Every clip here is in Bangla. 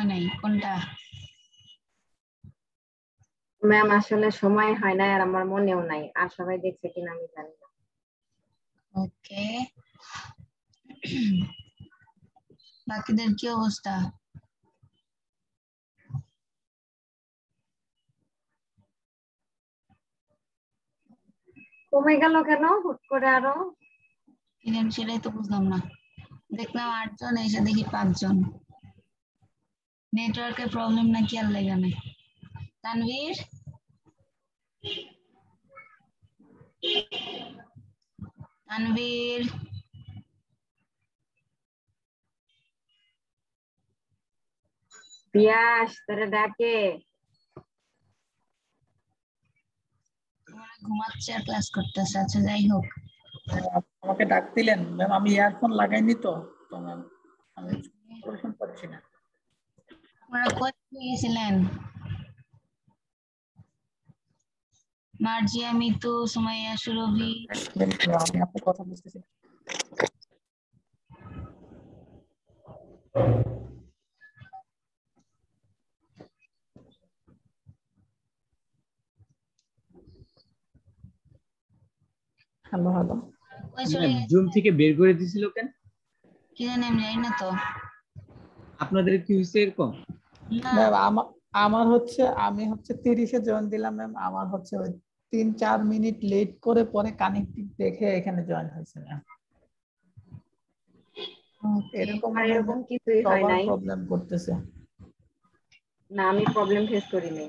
হয় নাই কোনটা? ম্যাম আসলে সময় হয় না আর আমার মনেও নাই, আর সবাই দেখছে কিনা আমি জানি না। ওকে, বাকিদের কি অবস্থা? কমে গেল কেন হুট করে আরো? সেটাই তো বুঝলাম না, দেখলাম 8 জন এসে দেখি 5 জন। নেটওয়ার্কের প্রবলেম নাকি আল্লাহ জানে। তানভীর, তানভীর পিয়াস তোরে ডাকে। ঘুমাচ্ছে আর ক্লাস করতেছে। আচ্ছা যাই হোক, আমাকে ডাক দিলেন ম্যাম, আমি ইয়ারফোন লাগাইনি তো ম্যাম আমি শুনতে পাচ্ছি না। আপনারা কোথায় গেছিলেন? মার্জিয়া, মিতু, সুমাইয়া, সুরভি। আমি আপনার কথা বুঝতেছি। হ্যালো হ্যালো, জুম থেকে বের করে দিছিল কেন কি জানি, আমি জানি না তো। আপনাদের কি হইছে এরকম? ম্যাম আমার হচ্ছে আমি 30-এ জয়েন দিলাম ম্যাম, আমার ওই 3-4 মিনিট লেট করে পরে কানেক্টিং দেখে এখানে জয়েন হয়েছে ম্যাম। এরকম কিছুই হয় নাই। প্রবলেম করতেছে না, আমি প্রবলেম ফেস করিনি।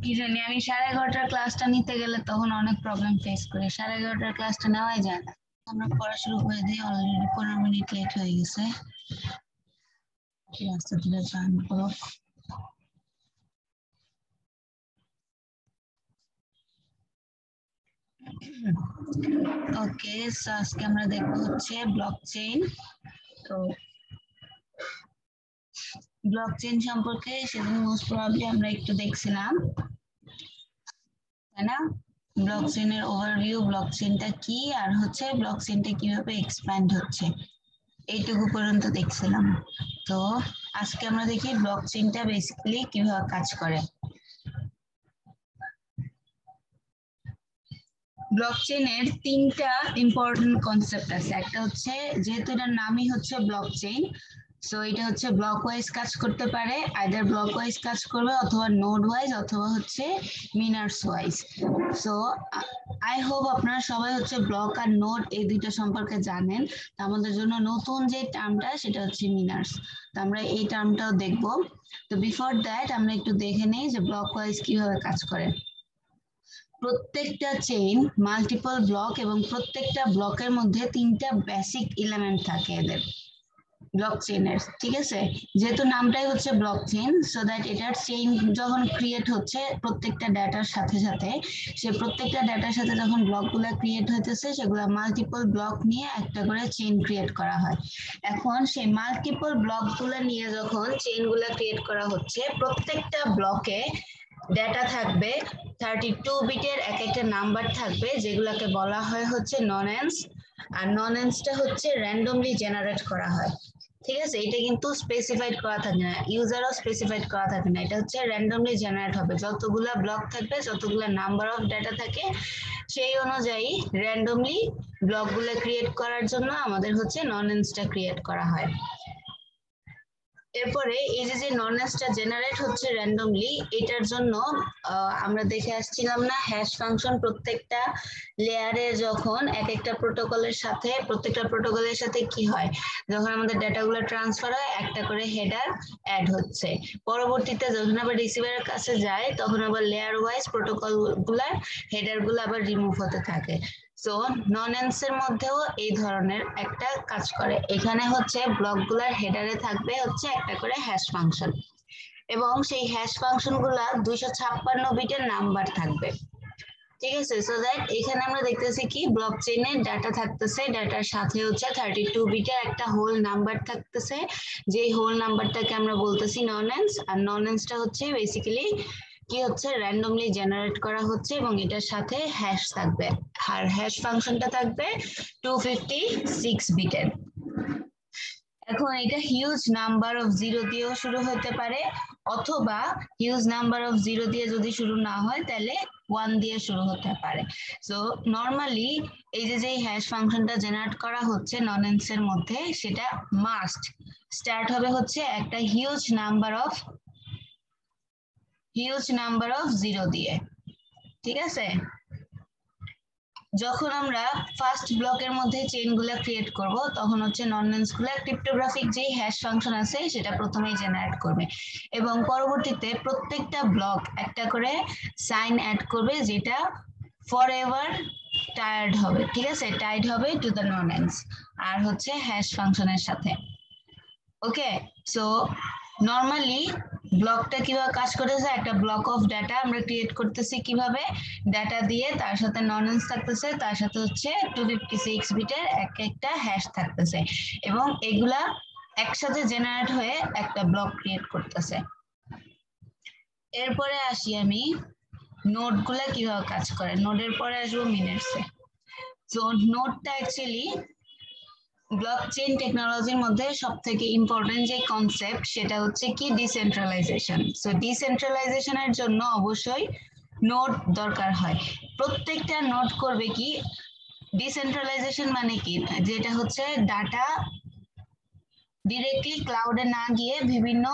কি জানি, আমি 11:30টার ক্লাসটা নিতে গেলে তখন অনেক প্রবলেম ফেস করি। 11:30টার ক্লাসটা নেওয়াই যায় না। আমরা পড়া শুরু করে দিই, অলরেডি 15 মিনিট লেট হয়ে গেছে। ক্লাসটা ধীরে জয়েন করো। ওকে, সো আজকে আমরা দেখবো হচ্ছে ব্লকচেইন। তো ব্লকচেইন সম্পর্কে সেদিন মোস্ট প্রবাবলি আমরা একটু দেখছিলাম, তাই না? ব্লকচেইনের ওভারভিউ, ব্লকচেইনটা কি, আর হচ্ছে ব্লকচেইনটা কিভাবে এক্সপ্যান্ড হচ্ছে, এইটুকু পর্যন্ত দেখছিলাম। তো আজকে আমরা দেখি ব্লকচেইনটা বেসিক্যালি কিভাবে কাজ করে। ব্লকচেইনের 3টা ইম্পর্টেন্ট কনসেপ্ট আছে। একটা হচ্ছে, যেহেতু এটার নামই হচ্ছে ব্লকচেইন, সো এটা হচ্ছে ব্লক ওয়াইজ কাজ করতে পারে, আইদার ব্লক ওয়াইজ কাজ করবে অথবা নোড ওয়াইজ অথবা হচ্ছে মিনার্স ওয়াইজ। সো আই হোপ আপনারা সবাই হচ্ছে ব্লক আর নোড এই দুইটা সম্পর্কে জানেন। তো আমাদের জন্য নতুন যে টার্মটা সেটা হচ্ছে মিনার্স। তো আমরা এই টার্মটাও দেখব। তো বিফোর দ্যাট আমরা একটু দেখে নেই যে ব্লক ওয়াইজ কিভাবে কাজ করে। প্রত্যেকটা চেইন মাল্টিপল ব্লক এবং প্রত্যেকটা ব্লকের মধ্যে 3টা বেসিক এলিমেন্ট থাকে এদের ব্লকচেইনের, ঠিক আছে? যেহেতু নামটাই হচ্ছে ব্লকচেইন, সো দ্যাট এটার চেইন যখন ক্রিয়েট হচ্ছে প্রত্যেকটা ডাটার সাথে সাথে, সে প্রত্যেকটা ডাটার সাথে যখন ব্লকগুলো ক্রিয়েট হইতেছে সেগুলো মাল্টিপল ব্লক নিয়ে একটা করে চেইন ক্রিয়েট করা হয়। এখন সেই মাল্টিপল ব্লকগুলো নিয়ে যখন চেইনগুলো ক্রিয়েট করা হচ্ছে, প্রত্যেকটা ব্লকে ডেটা থাকবে 32 বিটের, এক একটা নাম্বার থাকবে যেগুলোকে বলা হয় হচ্ছে ননেন্স। আর ননেন্সটা হচ্ছে র্যান্ডমলি জেনারেট করা হয়, ঠিক আছে? এটা কিন্তু স্পেসিফাইড করা থাকে না, ইউজারও স্পেসিফাইড করা থাকে না, এটা হচ্ছে র্যান্ডমলি জেনারেট হবে। যতগুলা ব্লক থাকবে, যতগুলা নাম্বার অফ ডেটা থাকে, সেই অনুযায়ী র্যান্ডমলি ব্লকগুলো ক্রিয়েট করার জন্য আমাদের হচ্ছে ননেন্সটা ক্রিয়েট করা হয়। এরপরে এই যে ননেন্সটা জেনারেট হচ্ছে র্যান্ডমলি, এটার জন্য আমরা দেখে আসছিলাম না হ্যাশ ফাংশন প্রত্যেকটা লেয়ারে যখন এক একটা প্রোটোকলের সাথে, প্রত্যেকটা প্রোটোকলের সাথে কি হয়, যখন আমাদের ডেটাগুলো ট্রান্সফার হয় একটা করে হেডার অ্যাড হচ্ছে, পরবর্তীতে যখন আবার রিসিভারের কাছে যায় তখন আবার লেয়ার ওয়াইজ প্রোটোকলগুলার হেডারগুলো আবার রিমুভ হতে থাকে। সো ননেন্সের মধ্যেও এই ধরনের একটা কাজ করে। এখানে হচ্ছে ব্লকগুলার হেডারে থাকবে হচ্ছে একটা করে হ্যাশ ফাংশন, এবং সেই হ্যাশ ফাংশনগুলা 256 বিটের নাম্বার থাকবে, ঠিক আছে? সো দ্যাট এখানে আমরা দেখতেছি কি ব্লকচেইনের ডাটা থাকতেছে, ডাটার সাথে হচ্ছে 32 বিটের একটা হোল নাম্বার থাকতেছে, যেই হোল নাম্বারটাকে আমরা বলতেছি ননেন্স। আর ননেন্সটা হচ্ছে বেসিক্যালি কি হচ্ছে, র্যান্ডমলি জেনারেট করা হচ্ছে এবং এটার সাথে হ্যাশ থাকবে, আর হ্যাশ ফাংশনটা থাকবে 256 বিটের। এখন এটা হিউজ নাম্বার অফ জিরো দিয়েও শুরু হতে পারে, অথবা হিউজ নাম্বার অফ জিরো দিয়ে যদি শুরু না হয় তাহলে 1 দিয়ে শুরু হতে পারে। সো নর্মালি এই যে হ্যাশ ফাংশনটা জেনারেট করা হচ্ছে ননেন্স এর মধ্যে, সেটা মাস্ট স্টার্ট হবে হচ্ছে একটা হিউজ নাম্বার অফ জিরো দিয়ে, ঠিক আছে? যখন আমরা ফার্স্ট ব্লকের মধ্যে চেইন গুলা ক্রিয়েট করব, তখন হচ্ছে ননেন্স গুলা ক্রিপ্টোগ্রাফিক যে হ্যাশ ফাংশন আছে সেটা প্রথমেই জেনারেট করবে, এবং পরবর্তীতে প্রত্যেকটা ব্লক একটা করে সাইন অ্যাড করবে, যেটা ফরএভার টাইড হবে, ঠিক আছে? টাইড হবে টু দ্য ননেন্স আর হচ্ছে হ্যাশ ফাংশনের সাথে। ওকে, সো নর্মালি ব্লকটা কিভাবে কাজ করতেছে, একটা ব্লক অফ ডাটা আমরা ক্রিয়েট করতেছি কিভাবে, ডাটা দিয়ে তার সাথে ননেন্স থাকতেছে, তার সাথে হচ্ছে 256 বিটের একটা হ্যাশ থাকতেছে, এবং এগুলা একসাথে জেনারেট হয়ে একটা ব্লক ক্রিয়েট করতেছে। এরপরে আসি আমি নোড গুলা কিভাবে কাজ করে, নোডের পরে আসবো মিনিটসে। সো নোডটা অ্যাকচুয়ালি ব্লকচেইন টেকনোলজির মধ্যে সবথেকে ইম্পর্টেন্ট যে কনসেপ্ট, সেটা হচ্ছে কি ডিসেন্ট্রালাইজেশন। সো ডিসেন্ট্রালাইজেশনের জন্য অবশ্যই নোড দরকার হয়। প্রত্যেকটা নোড করবে কি, ডিসেন্ট্রালাইজেশন মানে কি, যেটা হচ্ছে ডাটা ডিরেক্টলি ক্লাউডে না গিয়ে বিভিন্ন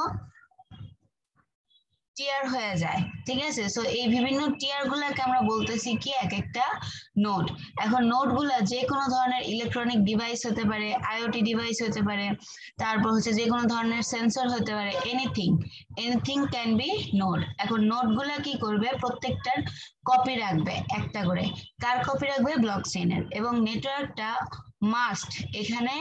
টিয়ার হয়ে যায়, ঠিক আছে? সো এই বিভিন্ন টিয়ার গুলাকে আমরা বলতেছি কি এক একটা নোড। এখন নোড গুলা যে কোনো ধরনের ইলেকট্রনিক ডিভাইস হতে পারে, আইওটি ডিভাইস হতে পারে, তারপর হচ্ছে যে কোনো ধরনের সেন্সর হতে পারে, এনিথিং ক্যান বি নোড। এখন নোড গুলা কি করবে, প্রত্যেকটার কপি রাখবে একটা করে। কার কপি রাখবে? ব্লকচেইনের। এবং নেটওয়ার্কটা মাস্ট এখানে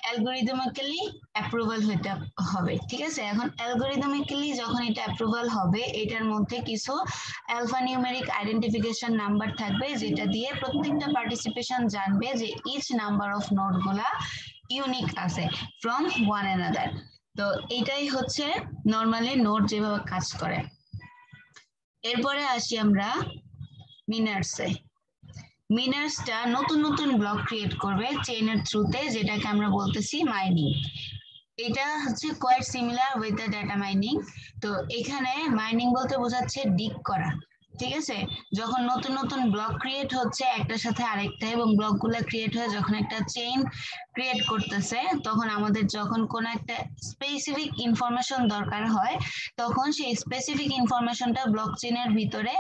অ্যালগরিদমিক্যালি অ্যাপ্রুভাল হইতে হবে, ঠিক আছে? এখন অ্যালগরিদমিক্যালি যখন এটা অ্যাপ্রুভাল হবে, এটার মধ্যে কিছু অ্যালফা নিউমেরিক আইডেন্টিফিকেশন নাম্বার থাকবে, যেটা দিয়ে প্রত্যেকটা পার্টিসিপেশন জানবে যে ইচ নাম্বার অফ নোড গুলা ইউনিক আছে ফ্রম ওয়ান অ্যানাদার। তো এটাই হচ্ছে নর্মালি নোড যেভাবে কাজ করে। এরপরে আসি আমরা মিনার্সে। মিনার্সটা নতুন নতুন ব্লক ক্রিয়েট করবে চেইনের থ্রুতে, যেটাকে আমরা বলতেছি মাইনিং। এটা হচ্ছে quite similar with the data mining. তো এখানে মাইনিং বলতে বোঝাচ্ছে ডিগ করা, ঠিক আছে? যখন নতুন নতুন ব্লক ক্রিয়েট হচ্ছে একটার সাথে আরেকটা, এবং ব্লকগুলো ক্রিয়েট হয়ে যখন একটা চেইন ক্রিয়েট করতেছে, তখন আমাদের যখন কোনো একটা স্পেসিফিক ইনফরমেশন দরকার হয়, তখন সেই স্পেসিফিক ইনফরমেশনটা ব্লক চেইনের ভিতরে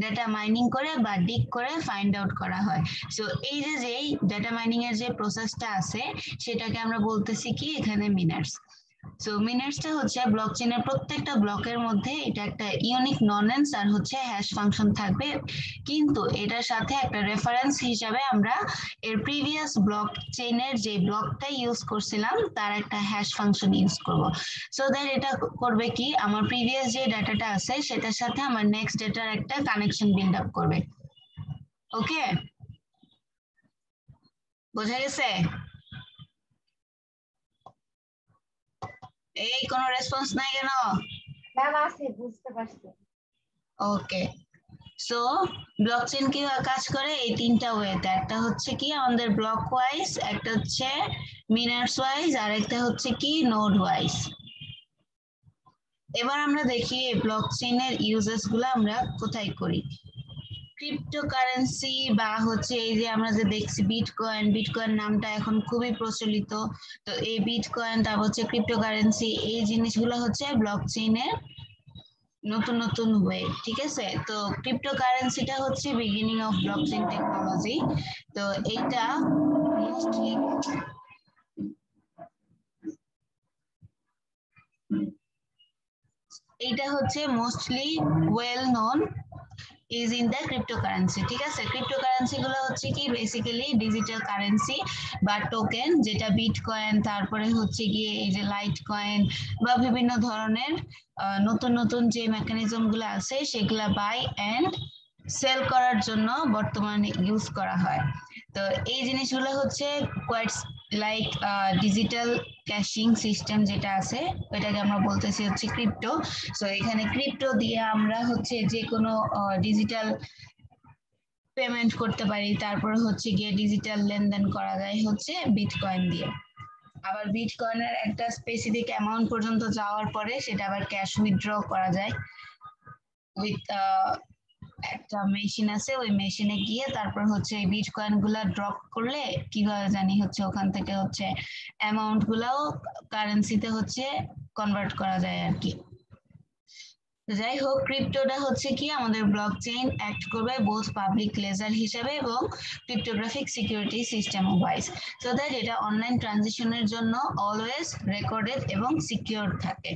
ডাটা মাইনিং করে বা ডিগ করে ফাইন্ড আউট করা হয়। সো এই যে ডাটা মাইনিং এর যে প্রসেসটা আছে, সেটাকে আমরা বলতেছি কি এখানে মিনার্স। সো মিনার্সটা হচ্ছে ব্লকচেইনের প্রত্যেকটা ব্লকের মধ্যে এটা একটা ইউনিক ননেন্স আর হচ্ছে হ্যাশ ফাংশন থাকবে, কিন্তু এটার সাথে একটা রেফারেন্স হিসাবে আমরা এর প্রিভিয়াস ব্লকচেইনের যে ব্লকটা ইউজ করছিলাম তার একটা হ্যাশ ফাংশন ইউজ করব। সো দ্যাট এটা করবে কি, আমার প্রিভিয়াস যে ডাটাটা আছে সেটার সাথে আমার নেক্সট ডাটার একটা কানেকশন বিল্ড আপ করবে। ওকে, বোঝা গেছে? এই কোনো রেসপন্স নাই কেন? ম্যাম আছে, বুঝতে পারছি। ওকে, সো ব্লকচেইন কিভাবে কাজ করে, এই তিনটা ওয়েতে। একটা হচ্ছে কি আমাদের ব্লক ওয়াইজ, একটা হচ্ছে মিনার্স ওয়াইজ, আর একটা হচ্ছে কি নোড ওয়াইজ। এবার আমরা দেখি এই ব্লকচেইনের ইউজেস গুলো আমরা কোথায় করি। ক্রিপ্টোকারেন্সি বা হচ্ছে এই যে আমরা যে দেখছি বিটকয়েন নামটা এখন খুবই প্রচলিত। তো এই বিটকয়েন, তারপর হচ্ছে ক্রিপ্টোকারেন্সি, এই জিনিসগুলো হচ্ছে ব্লকচেইনের নতুন নতুন ওয়ে, ঠিক আছে? তো ক্রিপ্টোকারেন্সিটা হচ্ছে বিগিনিং অফ ব্লকচেইন টেকনোলজি। তো এইটা mostly well known is in the cryptocurrency, ঠিক আছে? ক্রিপ্টোকারেন্সি গুলো হচ্ছে কি বেসিক্যালি ডিজিটাল কারেন্সি বা টোকেন, যেটা বিটকয়েন, তারপরে হচ্ছে গিয়ে এই যে লাইট কয়েন বা বিভিন্ন ধরনের নতুন নতুন যে মেকানিজম গুলো আছে সেগুলা বাই এন্ড সেল করার জন্য বর্তমানে ইউজ করা হয়। তো এই জিনিসগুলো হচ্ছে কোয়াইট লাইক ডিজিটাল ক্যাশিং সিস্টেম যেটা আছে, এটাকে আমরা বলতেছি হচ্ছে ক্রিপ্টো। সো এখানে ক্রিপ্টো দিয়ে আমরা হচ্ছে যে কোনো ডিজিটাল পেমেন্ট করতে পারি, তারপরে হচ্ছে গিয়ে ডিজিটাল লেনদেন করা যায় হচ্ছে বিটকয়েন দিয়ে। আবার বিটকয়েনের একটা স্পেসিফিক অ্যামাউন্ট পর্যন্ত যাওয়ার পরে সেটা আবার ক্যাশ উইথড্র করা যায় উইথ একটা মেশিন আছে, ওই মেশিনে গিয়ে তারপর হচ্ছে এই বিটকয়েন গুলা ড্রপ করলে কিভাবে জানি হচ্ছে ওখান থেকে হচ্ছে অ্যামাউন্ট গুলাও কারেন্সিতে হচ্ছে কনভার্ট করা যায় আর কি। যাই হোক, ক্রিপ্টোটা হচ্ছে কি আমাদের ব্লক চেইন অ্যাক্ট করবে বোথ পাবলিক লেজার হিসাবে এবং cryptographic security system wise, so that এটা অনলাইন ট্রানজিশনের জন্য অলওয়েজ রেকর্ডেড এবং সিকিউর থাকে।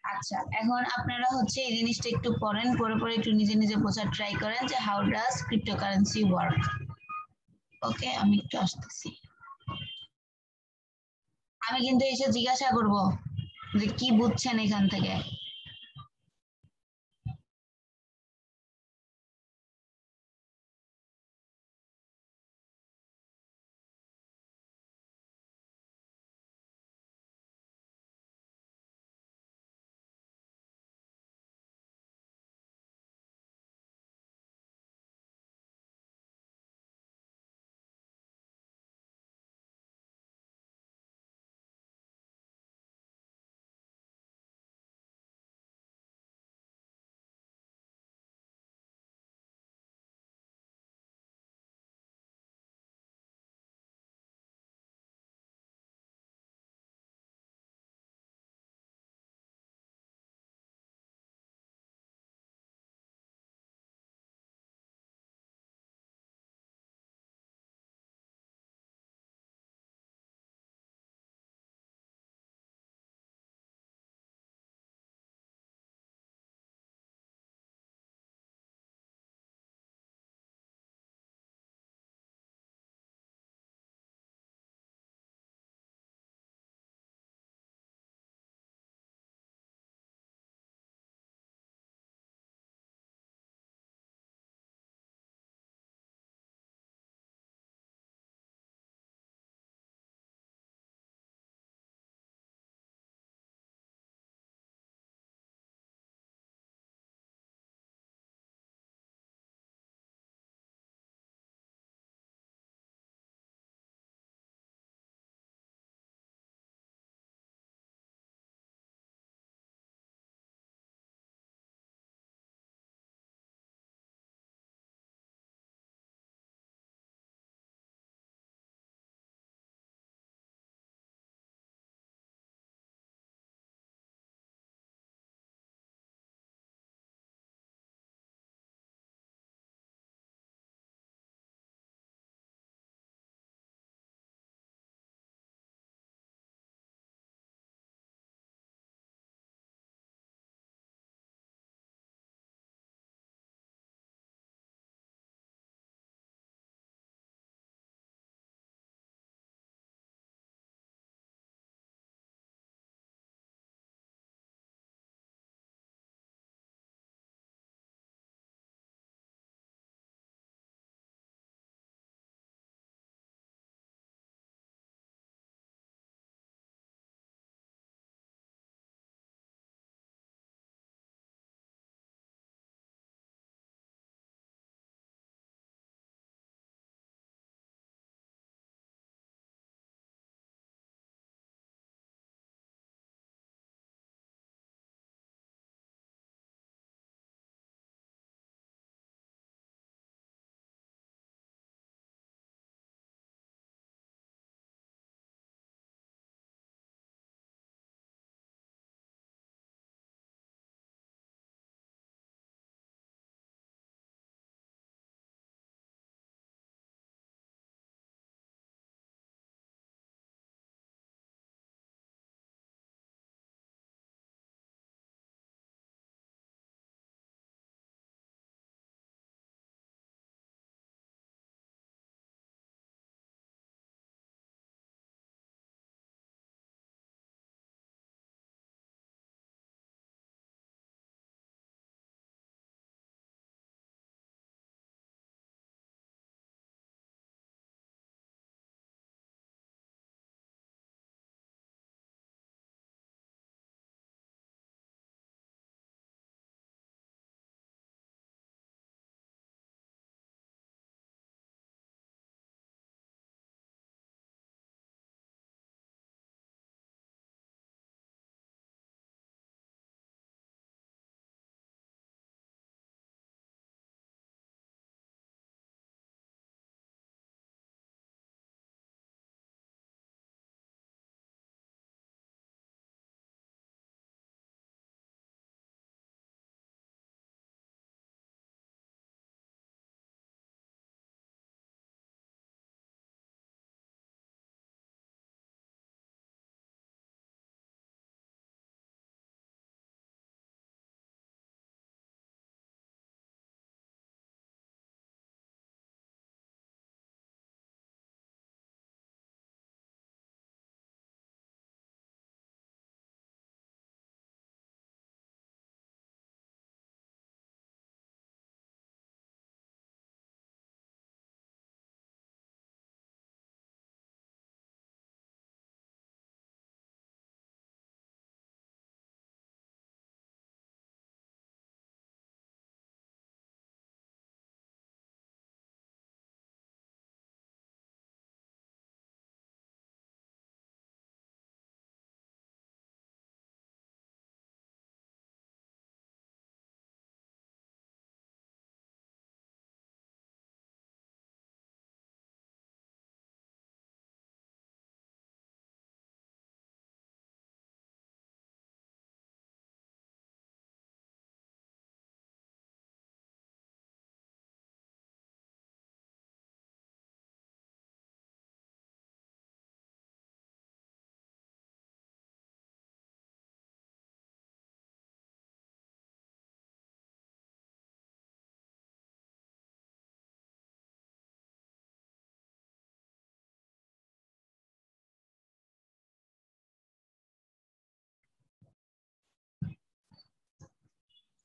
আচ্ছা, এখন আপনারা হচ্ছে এই জিনিসটা একটু পড়েন, পরে একটু নিজে নিজে বোঝার ট্রাই করেন যে হাউ ডাজ ক্রিপ্টোকারেন্সি ওয়ার্ক। ওকে, আমি একটু আসতেছি। আমি কিন্তু এসে জিজ্ঞাসা করব যে কি বুঝছেন এখান থেকে।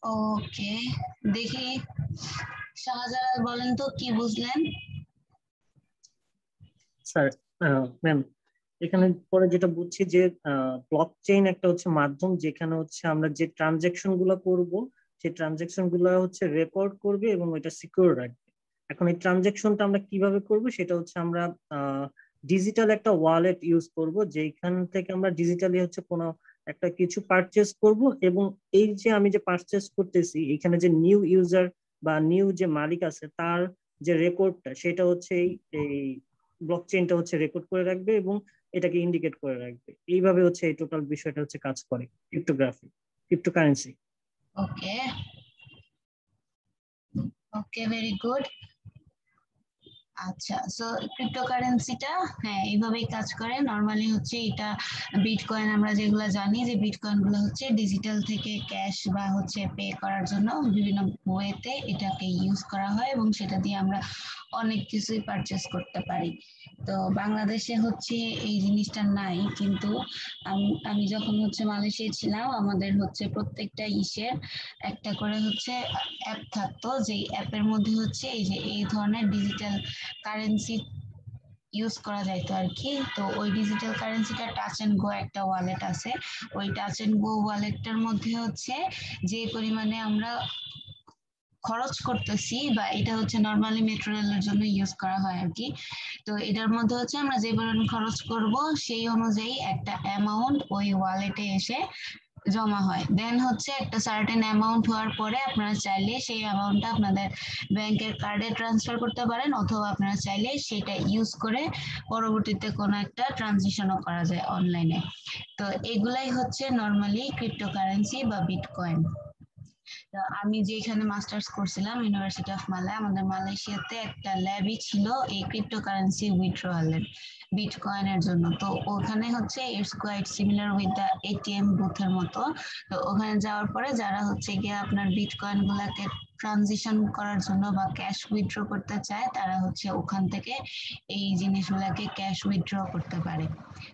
ওকে, দেখি শাহজালাল বলেন তো কি বুঝলেন? স্যার ম্যাম, এখানে পরে যেটা বুঝছি যে ব্লকচেইন একটা হচ্ছে মাধ্যম যেখানে হচ্ছে আমরা যে ট্রানজেকশন গুলো করব সেই ট্রানজেকশন গুলো হচ্ছে রেকর্ড করবে এবং এটা সিকিউর রাখবে। এখন এই ট্রানজেকশনটা আমরা কিভাবে করব সেটা হচ্ছে আমরা ডিজিটাল একটা ওয়ালেট ইউজ করব, যেখান থেকে আমরা ডিজিটালি হচ্ছে কোনো একটা কিছু পারচেস করব, এবং এই যে আমি যে পারচেস করতেছি এখানে যে নিউ ইউজার বা নিউ যে মালিক আছে তার যে রেকর্ডটা সেটা হচ্ছে এই ব্লকচেইনটা হচ্ছে রেকর্ড করে রাখবে এবং এটাকে ইন্ডিকেট করে রাখবে। এইভাবে হচ্ছে এই টোটাল বিষয়টা হচ্ছে কাজ করে ক্রিপ্টোগ্রাফি, ক্রিপ্টোকারেন্সি। ওকে ওকে, ভেরি গুড। আচ্ছা, সো ক্রিপ্টোকারেন্সিটা হ্যাঁ এইভাবেই কাজ করে। নরমালি হচ্ছে এটা বিটকয়েন, আমরা যেগুলো জানি যে বিটকয়েন গুলো হচ্ছে ডিজিটাল থেকে ক্যাশ বা হচ্ছে পে করার জন্য বিভিন্ন ওয়েতে এটাকে ইউজ করা হয় এবং সেটা দিয়ে আমরা অনেক কিছুই পারচেস করতে পারি। তো বাংলাদেশে হচ্ছে এই জিনিসটা নাই, কিন্তু আমি যখন হচ্ছে মালয়েশিয়ায় ছিলাম আমাদের হচ্ছে প্রত্যেকটা ইসের একটা করে হচ্ছে অ্যাপ থাকতো, যে অ্যাপের মধ্যে হচ্ছে এই যে এই ধরনের ডিজিটাল কারেন্সি ইউজ করা যাইতো আর কি। তো ওই ডিজিটাল কারেন্সিটা টাচ এন্ড গো একটা ওয়ালেট আছে, ওই টাচ এন্ড গো ওয়ালেটটার মধ্যে হচ্ছে যে পরিমাণে আমরা খরচ করতেছি, বা এটা হচ্ছে নর্মালি মেট্রো রেলের জন্য ইউজ করা হয় আর কি। তো এটার মধ্যে হচ্ছে আমরা যে পরিমাণ খরচ করব সেই অনুযায়ী একটা অ্যামাউন্ট ওই ওয়ালেটে এসে জমা হয়। দেন হচ্ছে একটা সার্টেন অ্যামাউন্ট হওয়ার পরে আপনারা চাইলে সেই অ্যামাউন্টটা আপনাদের ব্যাংকের কার্ডে ট্রান্সফার করতে পারেন, অথবা আপনারা চাইলে সেটা ইউজ করে পরবর্তীতে কোনো একটা ট্রানজিশনও করা যায় অনলাইনে। তো এগুলাই হচ্ছে নর্মালি ক্রিপ্টোকারেন্সি বা বিটকয়েন। আমি যেখানে মাস্টার্স করছিলাম ইউনিভার্সিটি অফ মালয়, আমাদের মালয়েশিয়াতে একটা ল্যাবই ছিল এই ক্রিপ্টোকারেন্সি উইথড্রয়ালের বিটকয়েনের জন্য। তো ওখানে হচ্ছে it's quite similar with the ATM বুথের মতো। তো ওখানে যাওয়ার পরে যারা হচ্ছে গিয়ে আপনার বিটকয়েন গুলাকে ট্রানজিশন করার জন্য বা ক্যাশ উইথড্র করতে চায় তারা হচ্ছে ওখান থেকে এই জিনিসগুলাকে ক্যাশ উইথড্র করতে পারে।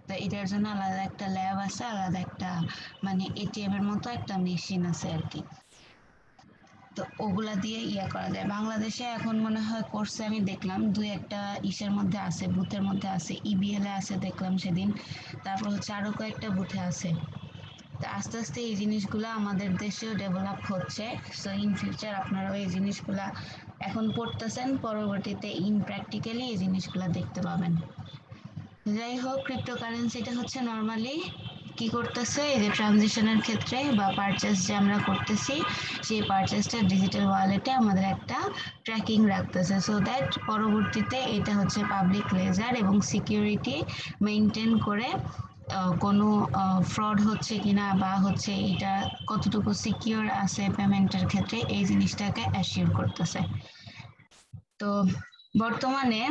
তো এটার জন্য আলাদা একটা ল্যাব আছে, আলাদা একটা মানে এটিএম এর মতো একটা মেশিন আছে আর কি। তো ওগুলা দিয়ে ইয়া করা যায়। বাংলাদেশে এখন মনে হয় করছে, আমি দেখলাম দুই একটা ইসের মধ্যে আছে, বুথের মধ্যে আছে, ইবিএল এ আছে দেখলাম সেদিন, তারপর হচ্ছে আরো কয়েকটা বুথে আছে। তো আস্তে আস্তে এই জিনিসগুলা আমাদের দেশেও ডেভেলপ হচ্ছে। সো ইন ফিউচার আপনারাও এই জিনিসগুলা এখন পড়তেছেন, পরবর্তীতে ইন প্র্যাকটিক্যালি এই জিনিসগুলা দেখতে পাবেন। যাই হোক, ক্রিপ্টোকারেন্সিটা হচ্ছে নর্মালি কি করতেছে, এই যে ট্রানজিশনের ক্ষেত্রে বা পারচেস যে আমরা করতেছি সেই পারচেসটা ডিজিটাল ওয়ালেটে আমাদের একটা ট্র্যাকিং রাখতেছে, সো দ্যাট পরবর্তীতে এটা হচ্ছে পাবলিক লেজার এবং সিকিউরিটি মেনটেন করে কোনো ফ্রড হচ্ছে কিনা বা হচ্ছে এটা কতটুকু সিকিউর আছে পেমেন্টের ক্ষেত্রে এই জিনিসটাকে অ্যাসিওর করতেছে। তো বর্তমানে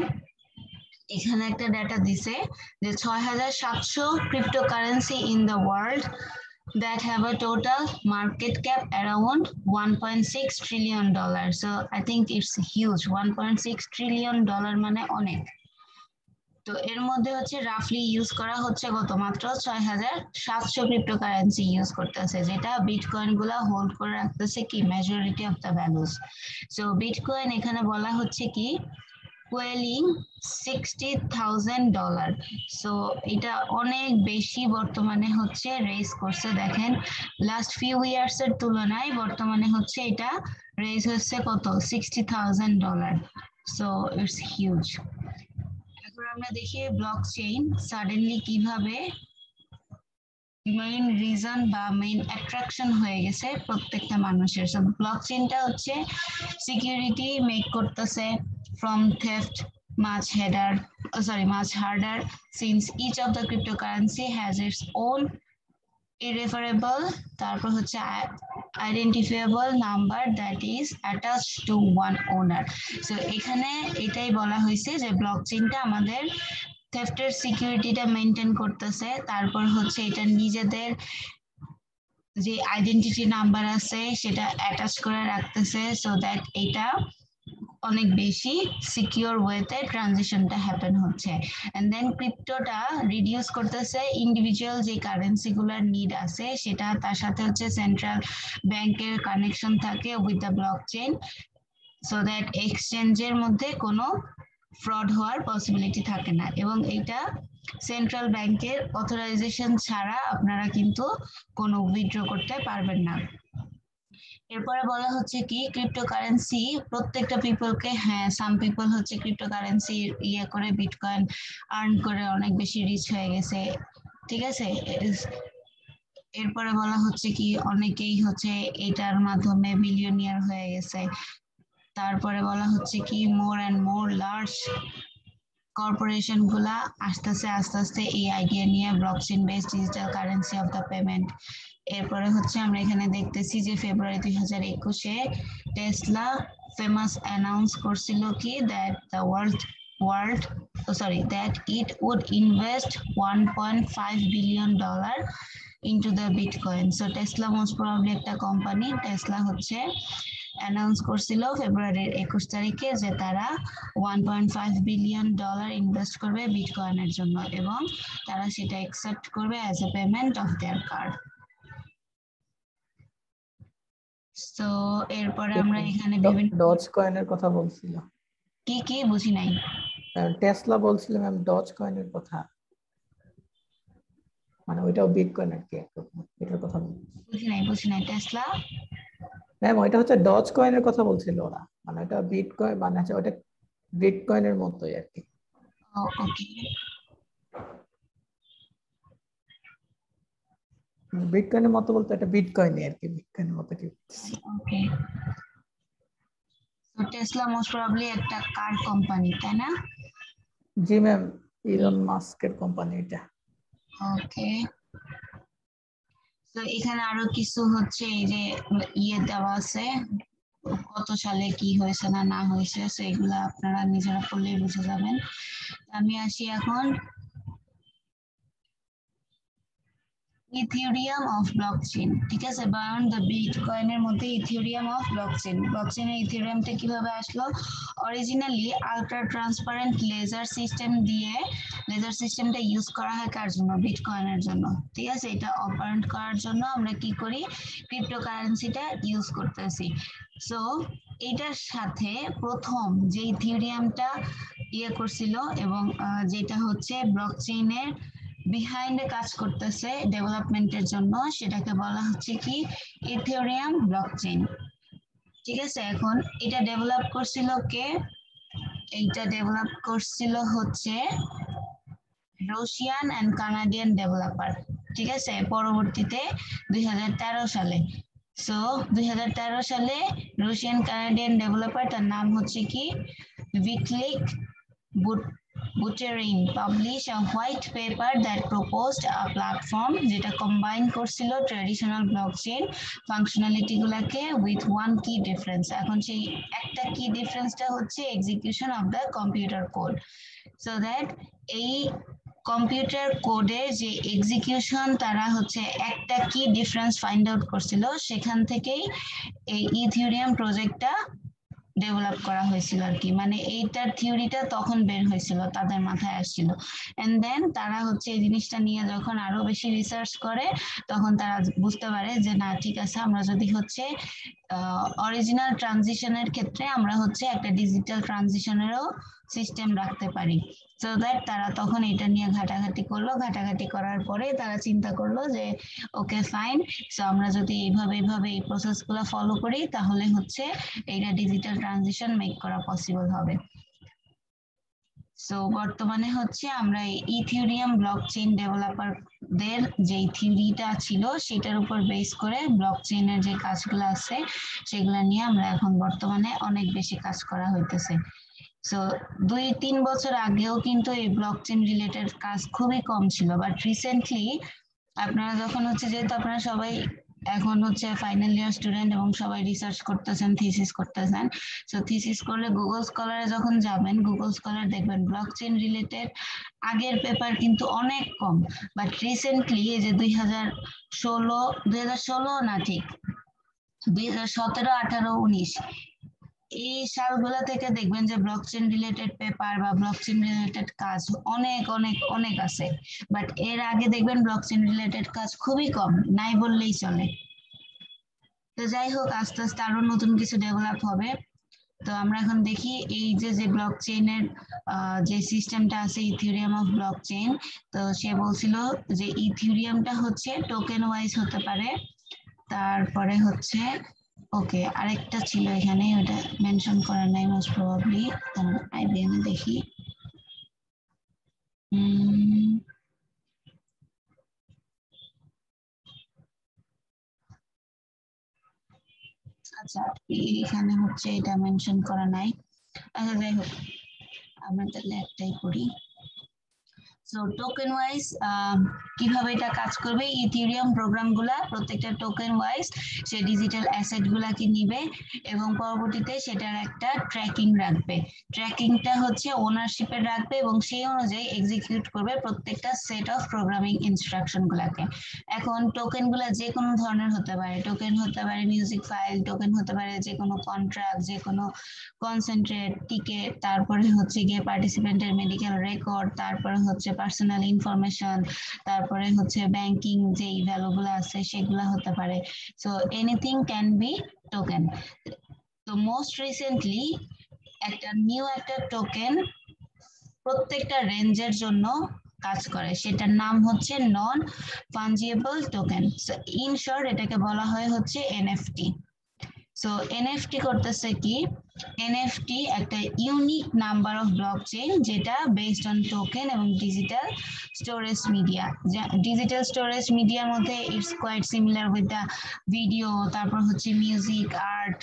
এখানে একটা ডাটা দিছে যে ৬৭০০ cryptocurrency in the world that have a total market cap around $1.6 trillion. So I think it's huge. $1.6 trillion মানে অনেক। তো এর মধ্যে হচ্ছে রাফলি ইউজ করা হচ্ছে কত, মাত্র ৬৭০০ ক্রিপ্টোকারেন্সি ইউজ করতেছে, যেটা বিটকয়েন গুলা হোল্ড করে রাখতেছে কি majority of the values. So bitcoin এখানে বলা হচ্ছে কি কোয়েলিং $60,000। সো এটা অনেক বেশি বর্তমানে হচ্ছে রেজ করছে। দেখেন লাস্ট ফিউ ইয়ার্স এর তুলনায় বর্তমানে হচ্ছে এটা রেজ হচ্ছে কত, $60,000। So it's huge. এখন আমরা দেখি ব্লকচেইন সাডেনলি কিভাবে মেইন রিজন বা মেইন অ্যাট্রাকশন হয়ে গেছে প্রত্যেকটা মানুষের। সো ব্লকচেইনটা হচ্ছে সিকিউরিটি মেক করতেছে from theft much harder since each of the cryptocurrency has its own irreferable তারপর হচ্ছে identifiable number that is attached to one owner. So এখানে এটাই বলা হয়েছে যে ব্লকচেইনটা আমাদের থেফটের সিকিউরিটিটা মেনটেন করতেছে, তারপর হচ্ছে এটা নিজেদের যে আইডেন্টিটি নাম্বার আছে সেটা অ্যাটাচ করে রাখতেছে, সো দ্যাট এটা অনেক বেশি সিকিউর ওয়েতে ট্রানজিশনটা হ্যাপেন হচ্ছে। এন্ড দেন ক্রিপ্টোটা রিডিউস করতেছে ইন্ডিভিজুয়াল যে কারেন্সিগুলোর নিড আছে সেটা, তার সাথে হচ্ছে সেন্ট্রাল ব্যাংকের কানেকশন থাকে with the blockchain, so that এক্সচেঞ্জের মধ্যে কোনো ফ্রড হওয়ার পসিবিলিটি থাকে না। এবং এটা সেন্ট্রাল ব্যাংকের অথরাইজেশন ছাড়া আপনারা কিন্তু কোনো উইথড্র করতে পারবেন না। এরপরে বলা হচ্ছে কি ক্রিপ্টোকারেন্সি প্রত্যেকটা পিপলকে, হ্যাঁ সাম পিপল হচ্ছে ক্রিপ্টোকারেন্সি ইয়ে করে বিটকয়েন আর্ন করে অনেক বেশি রিচ হয়ে গেছে, ঠিক আছে। এরপরে বলা হচ্ছে কি অনেকেই হচ্ছে এটার মাধ্যমে বিলিয়নিয়ার হয়ে গেছে। তারপরে বলা হচ্ছে কি more and more large corporation গুলা আস্তে আস্তে এই আইডিয়া নিয়ে blockchain based digital currency of the payment. এরপরে হচ্ছে আমরা এখানে দেখতেছি যে ফেব্রুয়ারি 2021-এ টেসলা ফেমাস অ্যানাউন্স করছিল কি that it would invest $1.5 billion into the Bitcoin. So Tesla most probably একটা কোম্পানি, টেসলা হচ্ছে অ্যানাউন্স করছিল ফেব্রুয়ারির 21 তারিখে যে তারা $1.5 বিলিয়ন ইনভেস্ট করবে বিটকয়েনের জন্য এবং তারা সেটা অ্যাকসেপ্ট করবে as a payment of their card. So এরপরে আমরা এখানে বিভিন্ন ডজ কয়েনের কথা বলছিল। কি কি বুঝি নাই। টেসলা বলছিল ম্যাম ডজ কয়েনের কথা, মানে ওইটাও বিটকয়েন আর কি এটার কথা বুঝি নাই টেসলা ম্যাম ওইটা হচ্ছে ডজ কয়েনের কথা বলছিল ওরা, মানে এটা বিটকয়েন মানে আছে ওটা বিটকয়েনের মতোই আর কি। ওকে বিটকয়েনের মতো বলতে এটা বিটকয়েনই আর কি, বিটকয়েনের মতো কি। Okay so Tesla most probably একটা কার কোম্পানি, তাই না? জি ম্যাম, ইলন মাস্কের কোম্পানি এটা। ওকে তো এখানে আরো কিছু হচ্ছে এই যে ইয়ে দেওয়া আছে কত সালে কি হয়েছে না হয়েছে, সেগুলা আপনারা নিজেরা পড়লেই বুঝে যাবেন। আমি আসি এখন ইথিওরিয়াম অফ ব্লকচেইন, ঠিক আছে। বায়ন্ড দ্য বিটকয়েনের মধ্যে ইথিওরিয়াম অফ ব্লকচেইনের ইথিওরিয়ামটা কিভাবে আসলো? অরিজিনালি আলট্রা ট্রান্সপারেন্ট লেজার সিস্টেমটা ইউজ করা হয় কার জন্য? বিটকয়েনের জন্য, ঠিক আছে। এটা অপারেন্ট করার জন্য আমরা কি করি? ক্রিপ্টোকারেন্সিটা ইউজ করতেছি। সো এটার সাথে প্রথম যে ইথিওরিয়ামটা ইয়ে করছিল এবং যেটা হচ্ছে ব্লকচেইনের বিহাইন্ডে কাজ করতেছে ডেভেলপমেন্টের জন্য, সেটাকে বলা হচ্ছে কি ইথিওরিয়াম ব্লকচেইন, ঠিক আছে। এখন এটা ডেভেলপ করছিল কে? এইটা ডেভেলপ করছিল হচ্ছে রাশিয়ান এন্ড কানাডিয়ান ডেভেলপার, ঠিক আছে। পরবর্তীতে 2013 সালে, সো 2013 সালে রাশিয়ান কানাডিয়ান ডেভেলপার, তার নাম হচ্ছে কি ভিটলিক Buterin published a white paper that proposed a platform যেটা কম্বাইন করছিল ট্রেডিশনাল ব্লকচেইন ফাংশনালিটি গুলাকে উইথ ওয়ান কি ডিফারেন্স। এখন সেই একটা কি ডিফারেন্সটা হচ্ছে execution of the computer code, so that এই কম্পিউটার কোডের যে এক্সিকিউশন তারা হচ্ছে একটা কি ডিফারেন্স ফাইন্ড আউট করছিল, সেখান থেকেই এই ইথিওরিয়াম প্রজেক্টটা ডেভেলপ করা হয়েছিল আর কি। মানে এইটার থিওরিটা তখন বের হয়েছিল, তাদের মাথায় আসছিল। এন্ড দেন তারা হচ্ছে এই জিনিসটা নিয়ে যখন আরো বেশি রিসার্চ করে তখন তারা বুঝতে পারে যে না ঠিক আছে, আমরা যদি হচ্ছে অরিজিনাল ট্রানজিশনের ক্ষেত্রে আমরা হচ্ছে একটা ডিজিটাল ট্রানজিশনেরও সিস্টেম রাখতে পারি। সো দ্যাট তারা তখন এটা নিয়ে ঘাটাঘাটি করলো, ঘাটাঘাটি করার পরে তারা চিন্তা করলো যে ওকে ফাইন, সো আমরা যদি এইভাবে এই প্রসেসগুলো ফলো করি তাহলে হচ্ছে এটা ডিজিটাল ট্রানজিশন মেক করা পসিবল হবে। সো বর্তমানে হচ্ছে আমরা ইথিওরিয়াম ব্লকচেইন ডেভেলপারদের যে থিওরিটা ছিল সেটার উপর বেস করে ব্লকচেইনের যে কাজগুলো আছে সেগুলো নিয়ে আমরা এখন বর্তমানে অনেক বেশি কাজ করা হইতেছে। সো 2-3 বছর আগেও কিন্তু এই ব্লকচেইন রিলেটেড কাজ খুবই কম ছিল, বাট রিসেন্টলি আপনারা যখন হচ্ছে যেহেতু আপনারা সবাই এখন হচ্ছে ফাইনাল ইয়ার স্টুডেন্ট এবং সবাই রিসার্চ করতেছেন, থিসিস করতেছেন, সো থিসিস করলে গুগল স্কলারে যখন যাবেন গুগল স্কলার দেখবেন ব্লকচেইন রিলেটেড আগের পেপার কিন্তু অনেক কম, বাট রিসেন্টলি এই যে 2016 না ঠিক 2017, 18, 19 এই সালগুলা থেকে দেখবেন যে ব্লকচেন রিলেটেড পেপার বা ব্লকচেন রিলেটেড কাজ অনেক অনেক অনেক আছে, বাট এর আগে দেখবেন ব্লকচেন রিলেটেড কাজ খুবই কম, নাই বললেই চলে। তো যাই হোক, আস্তে আস্তে আরো নতুন কিছু ডেভেলপ হবে। তো আমরা এখন দেখি এই যে ব্লকচেইনের যে সিস্টেমটা আছে ইথিউরিয়াম অফ ব্লকচেইন, তো সে বলছিল যে ইথিউরিয়ামটা হচ্ছে টোকেন ওয়াইজ হতে পারে, তারপরে হচ্ছে ওকে আরেকটা ছিল এখানে, ওটা মেনশন করা নাই মোস্ট প্রবাবলি, আইবিএম এ দেখি। আচ্ছা এখানে হচ্ছে এটা মেনশন করা নাই। আচ্ছা যাই হোক, আমরা তাহলে একটাই করি। সো টোকেন ওয়াইজ কিভাবে এটা কাজ করবে, ইথিরিয়াম প্রোগ্রামগুলা প্রত্যেকটা টোকেন ওয়াইজ সে ডিজিটাল অ্যাসেট গুলাকে নিবে এবং পরবর্তীতে সেটার একটা ট্র্যাকিং রাখবে। ট্র্যাকিংটা হচ্ছে ওনারশিপে রাখবে এবং সেই অনুযায়ী এক্সিকিউট করবে প্রত্যেকটা সেট অফ প্রোগ্রামিং ইনস্ট্রাকশন গুলাকে। এখন টোকেন গুলা যে কোনো ধরনের হতে পারে, টোকেন হতে পারে মিউজিক ফাইল, টোকেন হতে পারে যে কোনো কন্ট্রাক্ট, যে কোনো কনসেন্ট্রেট, টিকেট, তারপরে হচ্ছে গিয়ে পার্টিসিপেন্টের মেডিকেল রেকর্ড, তারপরে হচ্ছে পার্সোনাল ইনফরমেশন, তারপরে হচ্ছে ব্যাংকিং যেই ভ্যালুগুলো আছে সেগুলো হতে পারে। So anything can be token. তো মোস্ট রিসেন্টলি একটা টোকেন প্রত্যেকটা রেঞ্জের জন্য কাজ করে, সেটার নাম হচ্ছে non fungible token. In short এটাকে বলা হয় হচ্ছে এনএফটি। সো এনএফটি করতেছে কি, এনএফটি একটা ইউনিক নাম্বার অফ ব্লকচেইন যেটা বেসড অন টোকেন এবং digital storage media. Digital storage মিডিয়ার মধ্যে it's quite similar with the video, তারপর হচ্ছে মিউজিক, আর্ট,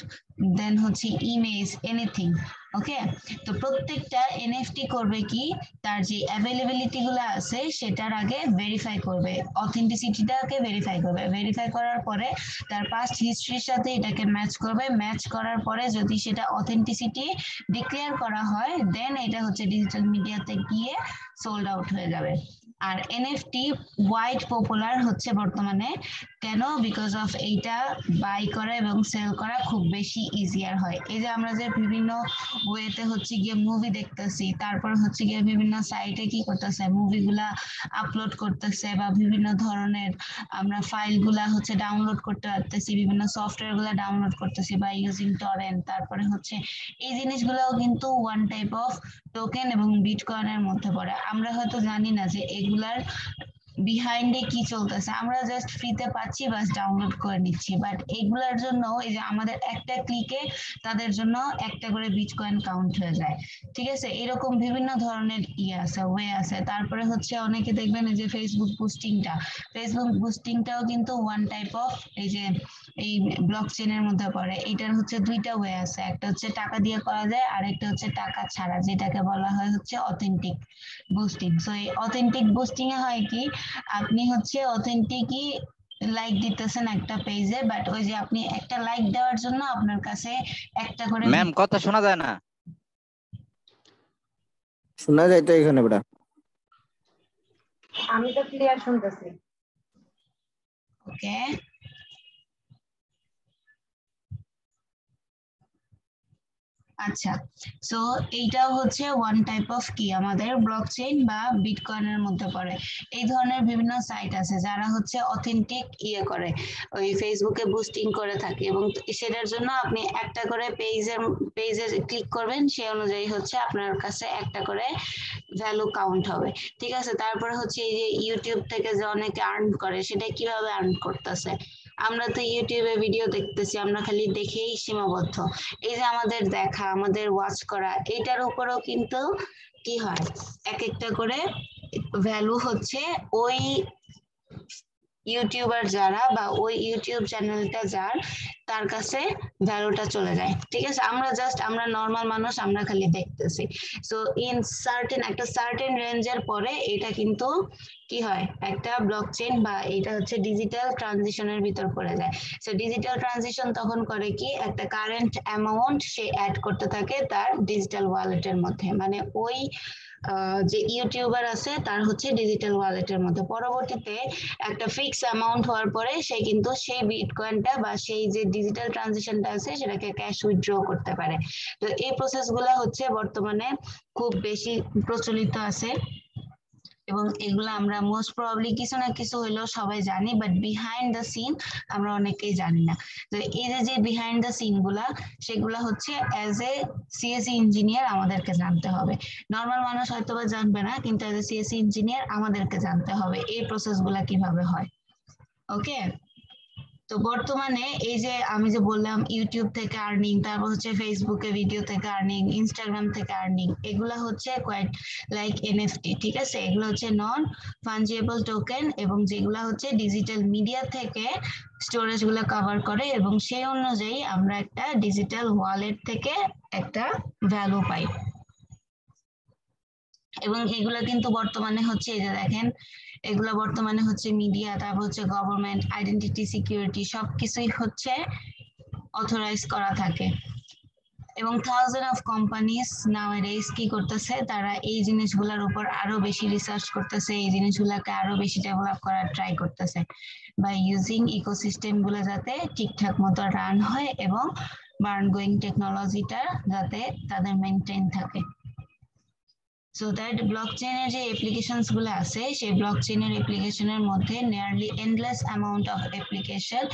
দেন হচ্ছে ইমেজ, এনিথিং। ওকে, তো প্রত্যেকটা এনএফটি করবে কি, তার যে অ্যাভেলেবিলিটি গুলো আছে সেটার আগে ভেরিফাই করবে, অথেন্টিসিটিটাকে ভেরিফাই করবে। ভেরিফাই করার পরে তার পাস্ট হিস্ট্রির সাথে এটাকে ম্যাচ করবে, ম্যাচ করার পরে যদি সেটা অথেন্টিসিটি ডিক্লেয়ার করা হয় দেন এটা হচ্ছে ডিজিটাল মিডিয়াতে গিয়ে সোল্ড আউট হয়ে যাবে। আর এনএফটি ওয়াইড পপুলার হচ্ছে বর্তমানে, কেন? বিকজ অফ এইটা বাই করা এবং সেল করা খুব বেশি ইজিয়ার হয়। এই যে আমরা যে বিভিন্ন ওয়েতে হচ্ছে গিয়ে মুভি দেখতেছি, তারপর হচ্ছে গিয়ে বিভিন্ন সাইটে কি করতেছে, মুভিগুলা আপলোড করতেছে বা বিভিন্ন ধরনের আমরা ফাইলগুলা হচ্ছে ডাউনলোড করতে পারতেছি, বিভিন্ন সফটওয়্যার গুলা ডাউনলোড করতেছি বা ইউজিং টরেন্ট। তারপরে হচ্ছে এই জিনিসগুলোও কিন্তু ওয়ান টাইপ অফ টোকেন এবং বিটকয়েনের মধ্যে পড়ে। আমরা হয়তো জানি না যে এগুলার বিহাইন্ডে কি চলতেছে, আমরা জাস্ট ফ্রিতে পাচ্ছি বাস ডাউনলোড করে নিচ্ছি, বাট এগুলার জন্য এই যে আমাদের একটা ক্লিকে তাদের জন্য একটা করে বিটকয়েন কাউন্ট হয়ে যায়। ঠিক আছে, এরকম বিভিন্ন ধরনের আছে, ওয়ে আছে। তারপরে হচ্ছে অনেকে দেখবেন এই যে ফেসবুক বুস্টিংটাও কিন্তু ওয়ান টাইপ অফ এই যে এই ব্লকচেনের মধ্যে পড়ে। এটার হচ্ছে দুইটা ওয়ে আছে, একটা হচ্ছে টাকা দিয়ে করা যায় আর একটা হচ্ছে টাকা ছাড়া, যেটাকে বলা হয় হচ্ছে অথেন্টিক বুস্টিং। সো এই অথেন্টিক বুস্টিং এ হয় কি, আপনি হচ্ছে অথেন্টিকই লাইক দিতেছেন একটা পেজে, বাট ওই যে আপনি একটা লাইক দেওয়ার জন্য আপনার কাছে একটা করে ম্যাম কথা শোনা যায় না। শোনা যায় তো এখানে বেটা? আমি তো ক্লিয়ার শুনতেছি। ওকে, আচ্ছা। সো এইটাও হচ্ছে ওয়ান টাইপ অফ কি আমাদের ব্লকচেইন বা বিটকয়েনের মধ্যে পড়ে। এই ধরনের বিভিন্ন সাইট আছে যারা হচ্ছে অথেন্টিক করে, ওই ফেসবুকে বুস্টিং করে থাকে, এবং সেটার জন্য আপনি একটা করে পেজে ক্লিক করবেন, সেই অনুযায়ী হচ্ছে আপনার কাছে একটা করে ভ্যালু কাউন্ট হবে। ঠিক আছে, তারপরে হচ্ছে এই যে ইউটিউব থেকে যে অনেকে আর্ন করে, সেটা কিভাবে আর্ন করতেছে, আমরা তো ইউটিউবে ভিডিও দেখতেছি, আমরা খালি দেখেই সীমাবদ্ধ। এই যে আমাদের দেখা, আমাদের ওয়াচ করা, এইটার উপরেও কিন্তু কি হয়, এক একটা করে ভ্যালু হচ্ছে ওই ইউটিউবার যারা বা ওই ইউটিউব চ্যানেলটা যার, তার কাছে ভ্যালুটা চলে যায়। ঠিক আছে, আমরা নর্মাল মানুষ, আমরা খালি দেখতেছি। সো ইন একটা সার্টেন রেঞ্জের পরে এটা কিন্তু কি হয়, একটা ব্লকচেইন বা এটা হচ্ছে ডিজিটাল ট্রানজিশনের ভিতর পড়ে যায়। সো ডিজিটাল ট্রানজিশন তখন করে কি, একটা কারেন্ট অ্যামাউন্ট সে অ্যাড করতে থাকে তার ডিজিটাল ওয়ালেটের মধ্যে, মানে ওই যে ইউটিউবার আছে তার হচ্ছে ডিজিটাল ওয়ালেটের মধ্যে। পরবর্তীতে একটা ফিক্স অ্যামাউন্ট হওয়ার পরে সে কিন্তু সেই বিটকয়েনটা বা সেই যে ডিজিটাল ট্রানজিশনটা আছে সেটাকে ক্যাশ উইথড্র করতে পারে। তো এই প্রসেসগুলো হচ্ছে বর্তমানে খুব বেশি প্রচলিত আছে এবং এগুলো আমরা মোস্ট প্রবাবলি কিছু না কিছু হইলেও সবাই জানি, বাট বিহাইন্ড দ্য সিন আমরা অনেকেই জানি না। তো এই যে বিহাইন্ড দ্য সিন গুলা সেগুলা হচ্ছে অ্যাজ এ সিএসসি ইঞ্জিনিয়ার আমাদেরকে জানতে হবে। নর্মাল মানুষ হয়তো বা জানবে না, কিন্তু অ্যাজ এ সিএসসি ইঞ্জিনিয়ার আমাদেরকে জানতে হবে এই প্রসেস গুলা কিভাবে হয়। ওকে, তো বর্তমানে এই যে আমি যে বললাম ইউটিউব থেকে আর্নিং, তারপর হচ্ছে ফেসবুকে ভিডিও থেকে আর্নিং, ইনস্টাগ্রাম থেকে আর্নিং, এগুলা হচ্ছে কোয়াইট লাইক এনএফটি, ঠিক আছে? এগুলো হচ্ছে নন ফাঞ্জিবল টোকেন এবং যেগুলা হচ্ছে ডিজিটাল মিডিয়া থেকে স্টোরেজ গুলা কভার করে এবং সেই অনুযায়ী আমরা একটা ডিজিটাল ওয়ালেট থেকে একটা ভ্যালু পাই। এবং এগুলা কিন্তু বর্তমানে হচ্ছে এই যে দেখেন, এগুলা বর্তমানে হচ্ছে মিডিয়া, তারপর হচ্ছে গভর্নমেন্ট, আইডেন্টিটি সিকিউরিটি সবকিছুই হচ্ছে অথরাইজ করা থাকে। এবং থাউজেন্ড অফ কোম্পানিজ নাওয়াডেজ কি করতেছে, তারা এই জিনিসগুলোর উপর আরো বেশি রিসার্চ করতেছে, এই জিনিসগুলোকে আরো বেশি ডেভেলপ করার ট্রাই করতেছে বাই ইউজিং ইকোসিস্টেম গুলো যাতে ঠিকঠাক মতো রান হয় এবং বার্ন গোয়িং টেকনোলজিটা যাতে তাদের মেনটেন থাকে। So that blockchain এর যে applications গুলো আছে সেই blockchain এর application এর মধ্যে nearly endless amount of application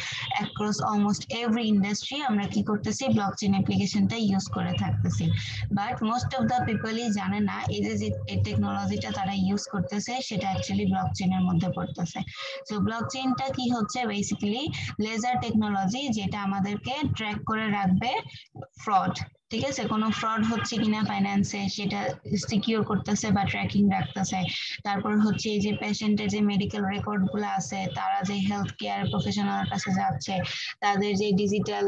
across almost every industry আমরা কি করতেছি, blockchain applicationটা ইউজ করে থাকতেছি। বাট মোস্ট অফ দ্য পিপলই জানে না এই যে টেকনোলজিটা তারা ইউজ করতেছে সেটা অ্যাকচুয়ালি ব্লকচেইন এর মধ্যে পড়তেছে। সো ব্লকচেইনটা কি হচ্ছে, বেসিক্যালি লেজার টেকনোলজি যেটা আমাদেরকে ট্র্যাক করে রাখবে ফ্রড, ঠিক আছে? কোনো ফ্রড হচ্ছে কিনা ফাইন্যান্সে সেটা সিকিউর করতেছে বা ট্র্যাকিং রাখতেছে। তারপর হচ্ছে এই যে পেশেন্টের যে মেডিকেল রেকর্ড গুলো আছে, তারা যে হেলথ কেয়ার প্রফেশনাল কাছে যাচ্ছে, তাদের যে ডিজিটাল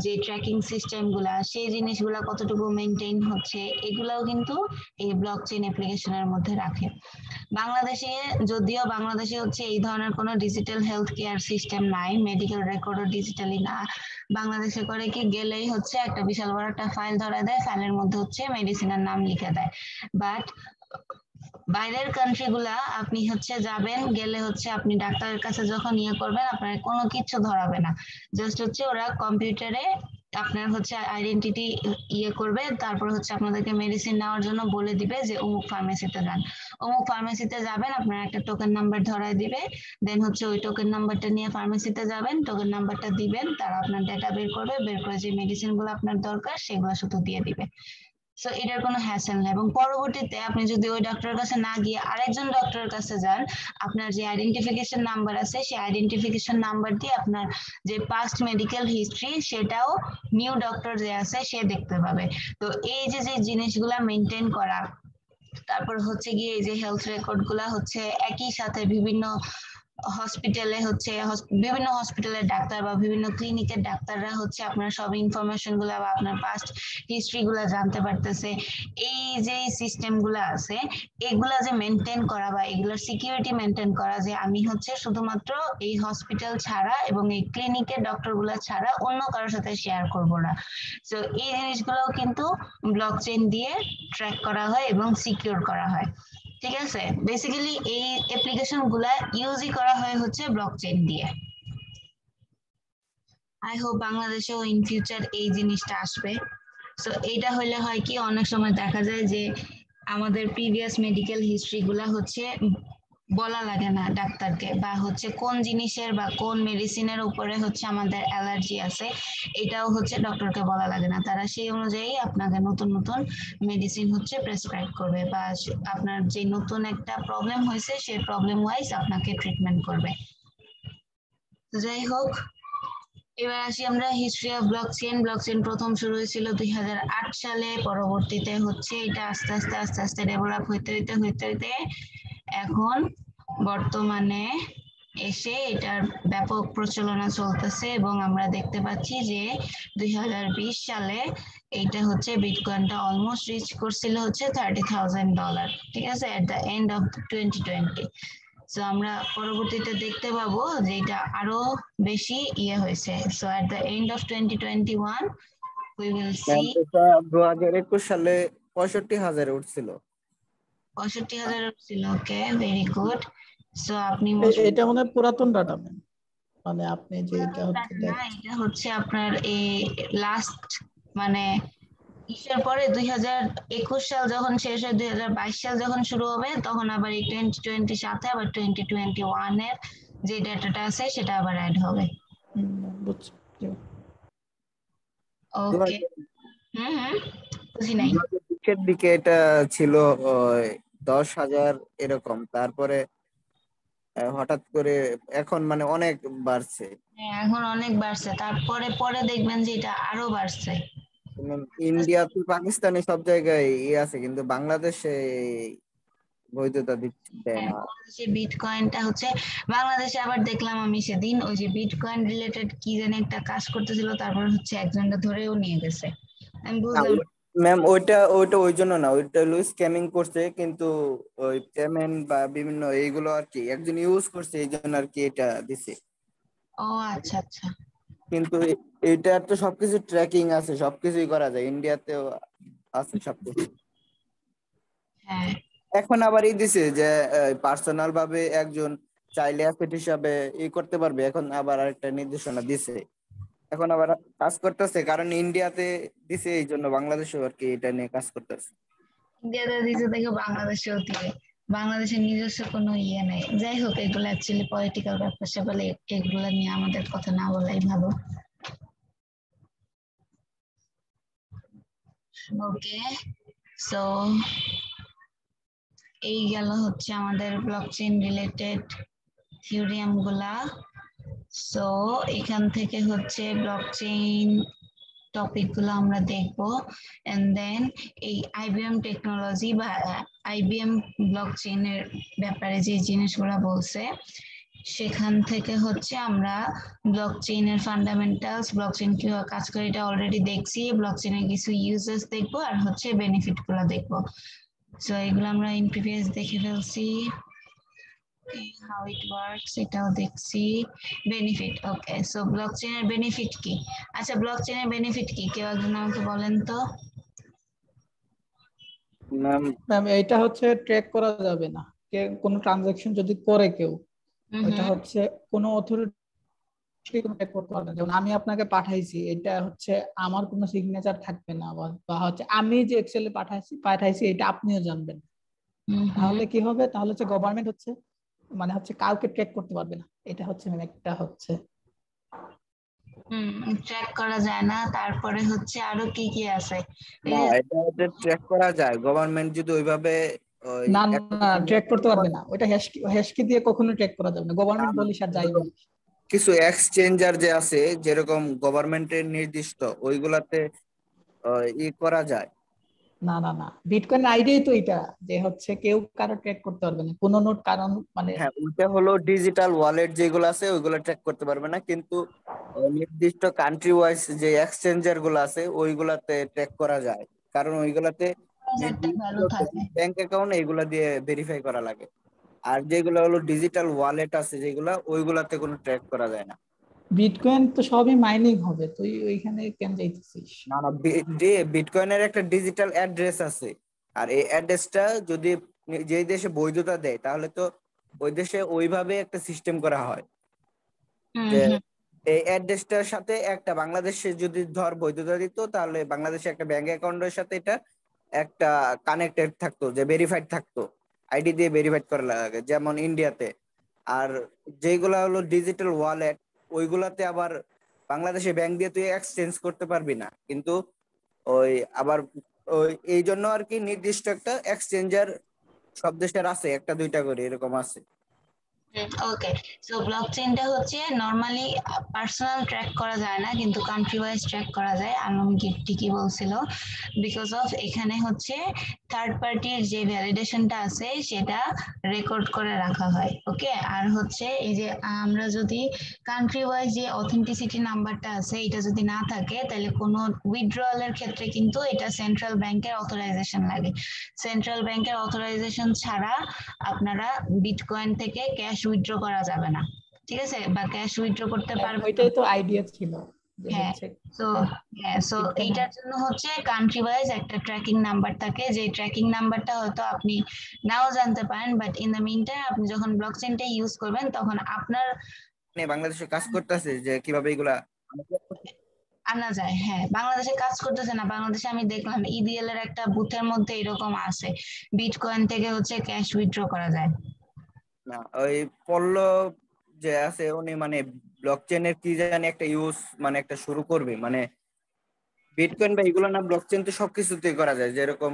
যে ট্র্যাকিং সিস্টেম গুলা সেই জিনিসগুলা কতটুকু মেনটেন হচ্ছে, এগুলাও কিন্তু এই ব্লকচেইন অ্যাপ্লিকেশনের মধ্যে রাখে। বাংলাদেশে যদিও বাংলাদেশে হচ্ছে এই ধরনের কোনো ডিজিটাল হেলথ কেয়ার সিস্টেম নাই, মেডিকেল রেকর্ডও ডিজিটালি না। বাংলাদেশে করে কি গেলেই হচ্ছে একটা বিশাল বড় একটা ফাইল ধরা দেয়, ফাইলের মধ্যে হচ্ছে মেডিসিনের নাম লিখে দেয়। বাট বাইরের কান্ট্রি গুলা আপনি হচ্ছে যাবেন, গেলে হচ্ছে আপনি ডাক্তারের কাছে যখন ইয়ে করবেন আপনার কোনো কিছু ধরাবে না, জাস্ট হচ্ছে ওরা কম্পিউটারে আপনার হচ্ছে আইডেন্টিটি ইয়ে করবে, তারপর হচ্ছে আপনাদেরকে মেডিসিন নেওয়ার জন্য বলে দিবে যে অমুক ফার্মেসিতে যান। অমুক ফার্মেসিতে যাবেন, আপনার একটা টোকেন নাম্বার ধরায় দিবে, দেন হচ্ছে ওই টোকেন নাম্বারটা নিয়ে ফার্মেসিতে যাবেন, টোকেন নাম্বারটা দিবেন, তারা আপনার ডেটা বের করবে, বের করে যে মেডিসিন গুলো আপনার দরকার সেগুলো শুধু দিয়ে দিবে। সো এটার কোনো হ্যাসেল নেই। এবং পরবর্তীতে আপনি যদি ওই ডক্টরের কাছে না গিয়ে আরেকজন ডক্টরের কাছে যান, আপনার যে আইডেন্টিফিকেশন নাম্বার আছে সেই আইডেন্টিফিকেশন নাম্বার দিয়ে আপনার যে পাস্ট মেডিকেল হিস্ট্রি সেটাও নিউ ডক্টর যে আছে সে দেখতে পাবে। তো এই যে যে জিনিসগুলা মেনটেন করা, তারপর হচ্ছে গিয়ে এই যে হেলথ রেকর্ড গুলা হচ্ছে একই সাথে বিভিন্ন হসপিটালে হচ্ছে বিভিন্ন হসপিটালের ডাক্তার বা বিভিন্ন ক্লিনিকের ডাক্তাররা হচ্ছে আপনার সব ইনফরমেশন গুলা বা আপনার পাস্ট হিস্ট্রি গুলা জানতে পারতেছে। এই যে সিস্টেম গুলা আছে এগুলা যে মেনটেন করা বা এগুলোর সিকিউরিটি মেনটেন করা, যে আমি হচ্ছে শুধুমাত্র এই হসপিটাল ছাড়া এবং এই ক্লিনিকের ডক্টর গুলা ছাড়া অন্য কারোর সাথে শেয়ার করব না। তো এই জিনিসগুলোও কিন্তু ব্লকচেইন দিয়ে ট্র্যাক করা হয় এবং সিকিউর করা হয়, ঠিক আছে? বেসিক্যালি এই অ্যাপ্লিকেশন গুলা ইউজই করা হয় হচ্ছে ব্লকচেইন দিয়ে। আই হোপ বাংলাদেশেও ইন ফিউচার এই জিনিসটা আসবে। সো এইটা হইলে হয় কি, অনেক সময় দেখা যায় যে আমাদের প্রিভিয়াস মেডিকেল হিস্ট্রি গুলা হচ্ছে বলা লাগে না ডাক্তারকে, বা হচ্ছে কোন জিনিসের বা কোন মেডিসিনের উপরে হচ্ছে আমাদের অ্যালার্জি আছে এটাও হচ্ছে ডক্টরকে বলা লাগে না, তারা সেই অনুযায়ী আপনাকে নতুন নতুন মেডিসিন হচ্ছে প্রেসক্রাইব করবে বা আপনার যে নতুন একটা প্রবলেম হয়েছে সেই প্রবলেম ওয়াইজ আপনাকে ট্রিটমেন্ট করবে। যাই হোক, এবার আসি আমরা হিস্ট্রি অফ ব্লকচেইন। ব্লকচেইন প্রথম শুরু হয়েছিল 2008 সালে, পরবর্তীতে হচ্ছে এটা আস্তে আস্তে আস্তে আস্তে ডেভেলপ হইতে এখন বর্তমানে এসে এটার ব্যাপক প্রচলন চলতেছে এবং আমরা দেখতে পাচ্ছি যে 2020 সালে এইটা হচ্ছে বিটকয়েনটা অলমোস্ট রিচ করছিল হচ্ছে $30,000, ঠিক আছে, at the end of 2020। So আমরা পরবর্তীতে দেখতে পাবো যে এটা আরো বেশি ইয়ে হয়েছে। So at the end of 2021 we will see 2021 সালে 65,000 উঠছিল। 65,000 ছিল। ওকে, ভেরি গুড। সো আপনি এটা মনে হয় পুরাতন ডাটা ম্যাম। মানে আপনি যে এটা হচ্ছে না, এটা হচ্ছে আপনার এই লাস্ট মানে ইসের পরে 2021 সাল যখন শেষ হয় 2022 সাল যখন শুরু হবে তখন আবার এই 2020 সাথে আবার 2021 এর যে ডাটাটা আছে সেটা আবার অ্যাড হবে। বুঝছি। ওকে। বুঝি নাই। দিকের দিকে এটা ছিল 10,000 এরকম, তারপরে হঠাৎ করে এখন মানে অনেক বাড়ছে। হ্যাঁ, এখন অনেক বাড়ছে, তারপরে পরে দেখবেন যে এটা আরো বাড়ছে। ইন্ডিয়া তো পাকিস্তানে সব জায়গায় আছে, কিন্তু বাংলাদেশে বৈধতা দেয় হ্যাঁ, না। বাংলাদেশে বিটকয়েনটা হচ্ছে বাংলাদেশে আবার দেখলাম আমি সেদিন ওই যে বিটকয়েন রিলেটেড কি জানি একটা কাজ করতেছিল, তারপর হচ্ছে একজনটা ধরেও নিয়ে গেছে। আমি বুঝলাম ম্যাম ওইটা ওইটা ওই জন্য না, ওইটা হলো স্ক্যামিং করছে, কিন্তু ওই পেমেন্ট বা বিভিন্ন এইগুলো আর কি একজন ইউজ করছে এই জন্য আর কি এটা দিছে। ও আচ্ছা আচ্ছা। কিন্তু এটার তো সবকিছু ট্র্যাকিং আছে, সবকিছুই করা যায়, ইন্ডিয়াতেও আছে সবকিছু। হ্যাঁ, এখন আবার এই দিছে যে পার্সোনাল ভাবে একজন চাইলে অ্যাসেট হিসাবে করতে পারবে, এখন আবার আরেকটা নির্দেশনা দিছে। এখন আবার কাজ করতেছে, কারণ ইন্ডিয়াতে দিছে এই জন্য বাংলাদেশেও আর কি এটা নিয়ে কাজ করতেছে। ইন্ডিয়াতে দিছে দেখে বাংলাদেশেও দিবে। বাংলাদেশের নিজস্ব কোনো ইয়ে নেই। যাই হোক, এগুলো অ্যাকচুয়ালি পলিটিক্যাল ব্যাপার স্যাপার, এগুলো নিয়ে আমাদের কথা না বলাই ভালো। ওকে, সো এই গেল হচ্ছে আমাদের ব্লকচেইন রিলেটেড থিওরিয়াম গুলা। সো এখান থেকে হচ্ছে ব্লকচেইন টপিক গুলো আমরা দেখবো, এন্ড দেন এই আইবিএম টেকনোলজি বা আইবিএম ব্লকচেইনের ব্যাপারে যে জিনিসগুলো বলছে সেখান থেকে হচ্ছে আমরা ব্লকচেইনের ফান্ডামেন্টালস, ব্লকচেইন কিভাবে কাজ করে এটা অলরেডি দেখছি, ব্লকচেইনের কিছু ইউজেস দেখবো আর হচ্ছে বেনিফিট গুলো দেখবো। সো এগুলো আমরা ইন প্রিভিয়াস দেখে ফেলছি। how it works এটাও দেখছি। বেনিফিট, ওকে। সো ব্লকচেইনের বেনিফিট কি? আচ্ছা, ব্লকচেইনের বেনিফিট কি কেউ একজন আমাকে বলেন তো। ম্যাম ম্যাম এইটা হচ্ছে ট্র্যাক করা যাবে না, কোনো ট্রানজাকশন যদি করে কেউ, ওইটা হচ্ছে কোনো অথরিটি ট্র্যাক করতে পারবে না। যেমন আমি আপনাকে পাঠাইছি, এটা হচ্ছে আমার কোনো সিগনেচার থাকবে না, বা হচ্ছে আমি যে এক্সেলে পাঠাইছি এটা আপনিও জানবেন। তাহলে কি হবে, তাহলে হচ্ছে গভর্নমেন্ট হচ্ছে মানে হচ্ছে কাউকে ট্র্যাক করতে পারবে না। এটা হচ্ছে একটা হচ্ছে ট্র্যাক করা যায় না। তারপরে হচ্ছে আরো কি কি আছে? না, এটা ট্র্যাক করা যায়, গভর্নমেন্ট যদি ওইভাবে না না ট্র্যাক করতে পারবে না, ওইটা হ্যাশ কি দিয়ে কখনো ট্র্যাক করা যাবে না, গভর্নমেন্ট বলিস আর যাই বলিস। কিছু এক্সচেঞ্জার যে আছে যেরকম গভর্নমেন্টের নির্দিষ্ট, ওইগুলাতে করা যায়। না না না, বিটকয়েন আইডিয়াই তো এটা যে হচ্ছে কেউ কারো ট্র্যাক করতে পারবে না কোনো নোট, কারণ মানে হ্যাঁ, ওইটা হলো ডিজিটাল ওয়ালেট যেগুলো আছে ওইগুলো ট্র্যাক করতে পারবে না, কিন্তু নির্দিষ্ট কান্ট্রি ওয়াইজ যে এক্সচেঞ্জার গুলো আছে ওইগুলাতে ট্র্যাক করা যায়, কারণ ওইগুলাতে একটা ভ্যালু থাকে। ব্যাংক অ্যাকাউন্ট এগুলা দিয়ে ভেরিফাই করা লাগে। আর যেগুলো হলো ডিজিটাল ওয়ালেট আছে যেগুলা, ওইগুলাতে কোনো ট্র্যাক করা যায় না। বিটকয়েন তো সবই মাইনিং হবে, তুই ওইখানে কেন যাইতেছিস? না না, বিটকয়েনের একটা ডিজিটাল অ্যাড্রেস আছে, আর এই অ্যাড্রেসটা যদি যে দেশে বৈধতা দেয় তাহলে তো ওই দেশে ওইভাবে একটা সিস্টেম করা হয় যে এই অ্যাড্রেসটার সাথে একটা বাংলাদেশে যদি ধর বৈধতা দিত, তাহলে বাংলাদেশে একটা ব্যাংক অ্যাকাউন্টের সাথে এটা একটা কানেক্টেড থাকতো, যে ভেরিফাইড থাকতো, আইডি দিয়ে ভেরিফাইড করা লাগে যেমন ইন্ডিয়াতে। আর যেগুলা হলো ডিজিটাল ওয়ালেট, ওইগুলাতে আবার বাংলাদেশে ব্যাংক দিয়ে তুই এক্সচেঞ্জ করতে পারবি না, কিন্তু ওই আবার ওই এই জন্য আর কি নির্দিষ্ট একটা এক্সচেঞ্জার সব দেশের আছে, একটা দুইটা করে এরকম আছে। ওকে, সো ব্লকচেইনটা হচ্ছে নরমালি পার্সোনাল ট্র্যাক করা যায় না, কিন্তু কান্ট্রি ওয়াইজ ট্র্যাক করা যায়। আলমগীর ঠিকই বলছিল, বিকজ অফ এখানে হচ্ছে থার্ড পার্টির যে ভ্যালিডেশনটা আছে সেটা রেকর্ড করে রাখা হয়। ওকে, আর হচ্ছে এই যে আমরা যদি কান্ট্রি ওয়াইজ যে অথেন্টিসিটি নাম্বারটা আছে এটা যদি না থাকে, তাহলে কোনো উইথড্রয়ালের ক্ষেত্রে কিন্তু এটা সেন্ট্রাল ব্যাংকের অথরাইজেশন লাগে। সেন্ট্রাল ব্যাংকের অথরাইজেশন ছাড়া আপনারা বিটকয়েন থেকে ক্যাশ উইথড্র করা যাবে না, ঠিক আছে, বা ক্যাশ উইথড্র করতে পারবে। ওইটাই তো আইডিয়া ছিল যে হ্যাঁ, হচ্ছে সো এইটার জন্য হচ্ছে কান্ট্রি ওয়াইজ একটা ট্র্যাকিং নাম্বার থাকে, যে ট্র্যাকিং নাম্বারটা হয়তো আপনি নাও জানতে পারেন, but in the mean time আপনি যখন ব্লকচেইনটা ইউজ করবেন তখন আপনার বাংলাদেশে কাজ করতেছে যে কিভাবে এগুলা আনা যায়? হ্যাঁ, বাংলাদেশে কাজ করতেছে না, বাংলাদেশে আমি দেখলাম ইডিএল এর একটা বুথের মধ্যে এরকম আছে, বিটকয়েন থেকে হচ্ছে ক্যাশ উইথড্র করা যায়। না, ওই পল্লব যে আছে উনি মানে ব্লকচেনের কি জানি একটা ইউজ মানে একটা শুরু করবে, মানে বিটকয়েন বা এগুলো না, ব্লকচেন তো সবকিছুতেই করা যায়, যেরকম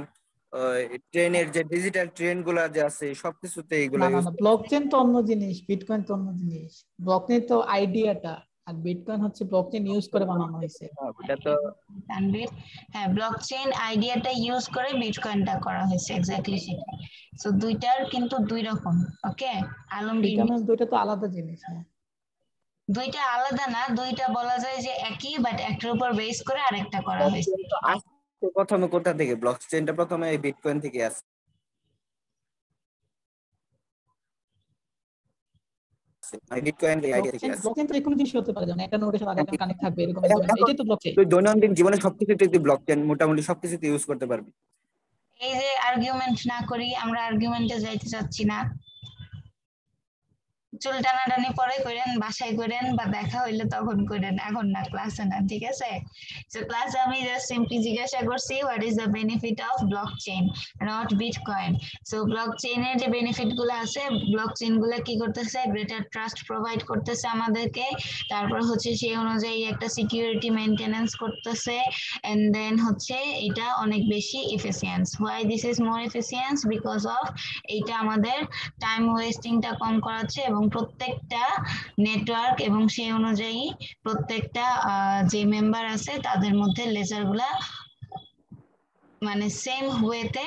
ট্রেনের যে ডিজিটাল ট্রেন গুলা যে আছে সবকিছুতে এগুলা না না ইউজ না, ব্লকচেন তো অন্য জিনিস, বিটকয়েন তো অন্য জিনিস। ব্লকচেন তো আইডিয়াটা, আর বিটকয়েন হচ্ছে ব্লকচেন ইউজ করে বানানো হয়েছে। এটা তো তানভীর, হ্যাঁ, ব্লকচেন আইডিয়াটা ইউজ করে বিটকয়েনটা করা হয়েছে, এক্স্যাক্টলি সেটা। সো দুইটার কিন্তু দুই রকম। ওকে আলমগীর, এটা মানে দুইটা তো আলাদা জিনিস। হ্যাঁ, দুইটা আলাদা না, দুইটা বলা যায় যে একই, বাট একটার উপর বেস করে আরেকটা করা হয়েছে। blockchain তো আসছে প্রথমে কোথা থেকে? ব্লকচেনটা প্রথমে এই বিটকয়েন থেকে আসছে। বিটকয়েন এই আইডিয়া থেকে ব্লকচেন আসছে। ব্লকচেন তো কোনো জিনিস হতে পারে, যেমন একটা নোটের সাথে আরেকটা কানেক্ট থাকবে, এরকম এটাই তো ব্লকচেন। তুই দৈনন্দিন জীবনে সবকিছুতে তুই ব্লকচেন মোটামুটি সবকিছুতে ইউজ করতে পারবি। এই যে আর্গুমেন্ট না করি, আমরা আর্গুমেন্টে যাইতে চাচ্ছি না। চুল টানাটানি পরে করেন, বাসায় করেন, বা দেখা হইলে তখন করেন, এখন না, ক্লাসে না, ঠিক আছে? তো ক্লাসে আমি জাস্ট সিম্পলি জিজ্ঞাসা করছি what is the benefit of blockchain, not bitcoin. So ব্লকচেইনের যে বেনিফিট গুলো আছে, ব্লকচেইন গুলো কি করতেছে, গ্রেটার ট্রাস্ট প্রোভাইড করতেছে আমাদেরকে, তারপর হচ্ছে সেই অনুযায়ী একটা সিকিউরিটি মেইনটেনেন্স করতেছে, এন্ড দেন হচ্ছে এটা অনেক বেশি efficient. Why this is more efficient? Because of এইটা আমাদের টাইম ওয়েস্টিংটা কম করাচ্ছে, এবং প্রত্যেকটা নেটওয়ার্ক এবং সেই অনুযায়ী প্রত্যেকটা যে মেম্বার আছে তাদের মধ্যে লেজার গুলা মানে সেম ওয়েতে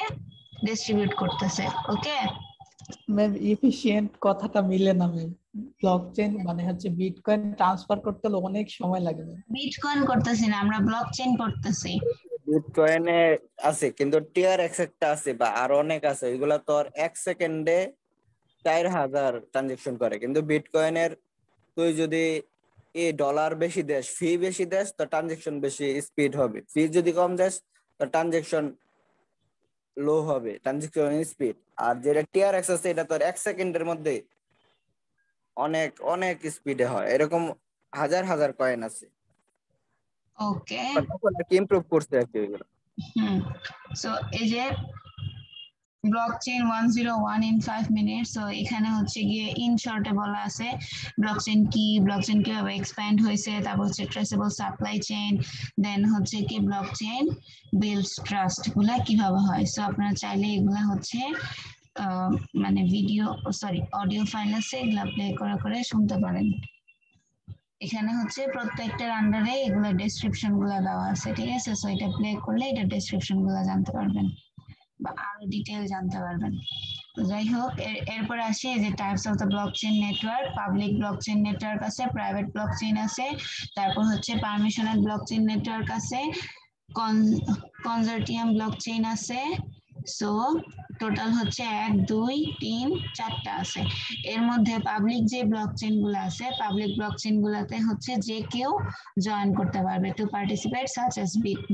ডিস্ট্রিবিউট করতেছে। ওকে ম্যাম, এফিশিয়েন্ট কথাটা মিলে না ম্যাম। ব্লকচেন মানে হচ্ছে বিটকয়েন ট্রান্সফার করতে হলে অনেক সময় লাগে ম্যাম। বিটকয়েন করতেছি না, আমরা ব্লকচেইন করতেছি। বিটকয়েনে আছে কিন্তু টিআরএক্স একটা আছে বা আরো অনেক আছে, এগুলা তো আর 1 সেকেন্ডে 4000 ট্রানজেকশন করে, কিন্তু বিটকয়েনের তুই যদি ডলার বেশি দেশ, ফি বেশি দেশ, তো ট্রানজেকশন বেশি স্পিড হবে। ফি যদি কম দেশ তো ট্রানজেকশন লো হবে, ট্রানজেকশন স্পিড। আর যেটা টিআরএক্স আছে এটা তো 1 সেকেন্ডের মধ্যে অনেক অনেক স্পিডে হয়, এরকম হাজার হাজার কয়েন আছে। ওকে ইমপ্রুভ করছে আর কি এগুলো। সো এই যে ব্লকচেইন 101 in 5 minutes, সো এখানে হচ্ছে গিয়ে ইন শর্টে বলা আছে ব্লকচেইন কি, ব্লকচেইন কিভাবে এক্সপ্যান্ড হয়েছে, তারপর হচ্ছে ট্রেসেবল সাপ্লাই চেইন, দেন হচ্ছে কি ব্লকচেইন বিল্ডস ট্রাস্ট, গুলা কিভাবে হয়। সো আপনারা চাইলে এগুলা হচ্ছে মানে ভিডিও অডিও ফাইল আছে, এগুলা প্লে করে করে শুনতে পারেন। এখানে হচ্ছে প্রত্যেকটার আন্ডারে এগুলা ডেসক্রিপশন গুলা দেওয়া আছে, ঠিক আছে? সো এটা প্লে করলে এটা ডেসক্রিপশন গুলা জানতে পারবেন বা আরো ডিটেইল জানতে পারবেন। তো যাই হোক, এরপরে আসি যে types of the blockchain network. Public blockchain network আছে, প্রাইভেট ব্লকচেইন আছে, তারপর হচ্ছে পারমিশনাল ব্লকচেইন নেটওয়ার্ক আছে, কনসর্টিয়াম ব্লকচেইন আছে। সো টোটাল হচ্ছে 1 2 3 4টা আছে। এর মধ্যে পাবলিক যে ব্লকচেইন গুলো আছে, পাবলিক ব্লকচেইন গুলাতে হচ্ছে যে কেউ জয়েন করতে পারবে to participate such as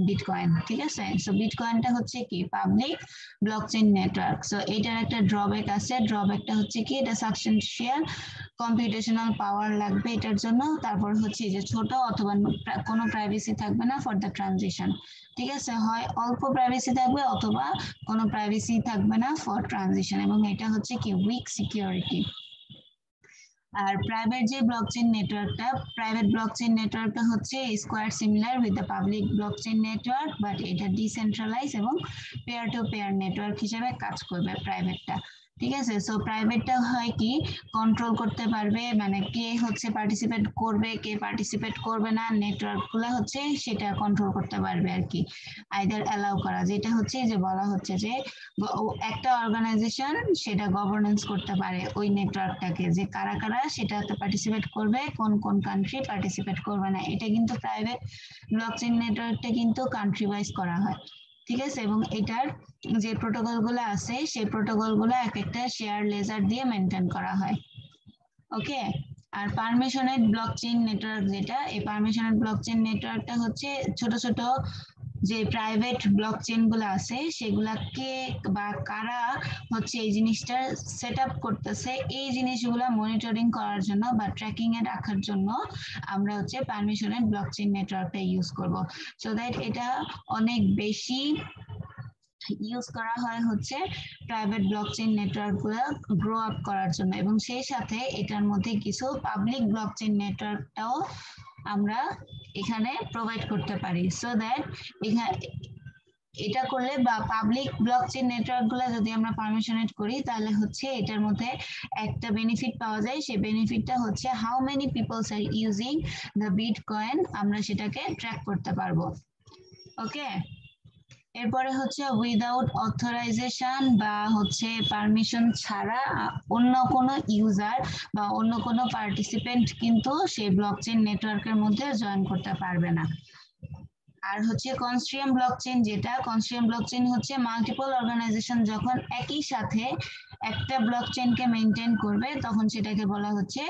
bitcoin, ঠিক আছে? সো বিটকয়েনটা হচ্ছে কি পাবলিক ব্লকচেইন নেটওয়ার্ক। সো এটার একটা ড্রব্যাক আছে, ড্রব্যাকটা হচ্ছে কি এটা সাবস্টেন্সিয়াল কম্পিউটেশনাল পাওয়ার লাগবে এটার জন্য, তারপর হচ্ছে যে ছোট অথবা কোনো প্রাইভেসি থাকবে না ফর দ্য ট্রানজিশন, ঠিক আছে? হয় অল্প প্রাইভেসি থাকবে অথবা কোনো প্রাইভেসি থাকবে না ফর ট্রানজিশন, এবং এটা হচ্ছে কি উইক সিকিউরিটি। আর প্রাইভেট যে ব্লকচেইন নেটওয়ার্কটা, প্রাইভেট ব্লকচেইন নেটওয়ার্কটা হচ্ছে square similar with the public blockchain network, but এটা ডিসেন্ট্রালাইজ এবং পেয়ার টু পেয়ার নেটওয়ার্ক হিসেবে কাজ করবে প্রাইভেটটা, ঠিক আছে? সো প্রাইভেটটা হয় কি কন্ট্রোল করতে পারবে, মানে কে হচ্ছে পার্টিসিপেট করবে, কে পার্টিসিপেট করবে না, নেটওয়ার্ক গুলো হচ্ছে সেটা কন্ট্রোল করতে পারবে আর কি, আইদার অ্যালাউ করা, যেটা হচ্ছে যে বলা হচ্ছে যে একটা অর্গানাইজেশন সেটা গভর্নেন্স করতে পারে ওই নেটওয়ার্কটাকে, যে কারা কারা সেটাতে পার্টিসিপেট করবে, কোন কোন কান্ট্রি পার্টিসিপেট করবে না। এটা কিন্তু প্রাইভেট ব্লকচেইন নেটওয়ার্কটা কিন্তু কান্ট্রি ওয়াইজ করা হয়, ঠিক আছে? এবং এটার যে প্রোটোকল গুলো আছে সেই প্রোটোকল গুলো এক একটা শেয়ার লেজার দিয়ে মেনটেন করা হয়। ওকে, আর পারমিশনেড ব্লকচেইন নেটওয়ার্ক যেটা, এই পারমিশনেড ব্লকচেইন নেটওয়ার্কটা হচ্ছে ছোট ছোট যে প্রাইভেট ব্লকচেইন গুলো আছে সেগুলাকে বা কারা হচ্ছে এই জিনিসটা সেট আপ করতেছে এই জিনিসগুলো মনিটরিং করার জন্য বা ট্র্যাকিং এ রাখার জন্য আমরা হচ্ছে পারমিশনের ব্লকচেইন নেটওয়ার্কটা ইউজ করব সো দ্যাট এটা অনেক বেশি ইউজ করা হয় হচ্ছে প্রাইভেট ব্লকচেইন নেটওয়ার্ক গুলো গ্রো আপ করার জন্য এবং সেই সাথে এটার মধ্যে কিছু পাবলিক ব্লকচেইন নেটওয়ার্কটাও আমরা এখানে প্রোভাইড করতে পারি সো দ্যাট এটা করলে বা পাবলিক ব্লকচেইন নেটওয়ার্ক গুলো যদি আমরা পারমিশনেট করি তাহলে হচ্ছে এটার মধ্যে একটা বেনিফিট পাওয়া যায় সেই বেনিফিটটা হচ্ছে how many people's are using the bitcoin আমরা সেটাকে ট্র্যাক করতে পারবো ওকে এরপরে হচ্ছে উইদাউট অথরাইজেশন বা হচ্ছে পারমিশন ছাড়া অন্য কোনো ইউজার বা অন্য কোনো পার্টিসিপেন্ট কিন্তু সেই ব্লকচেইন নেটওয়ার্কের মধ্যে জয়েন করতে পারবে না আর হচ্ছে কনস্ট্রিয়াম ব্লকচেইন যেটা কনস্ট্রিয়াম ব্লকচেইন হচ্ছে মাল্টিপল অর্গানাইজেশন যখন একই সাথে একটা ব্লকচেইনকে মেইনটেইন করবে তখন সেটাকে বলা হচ্ছে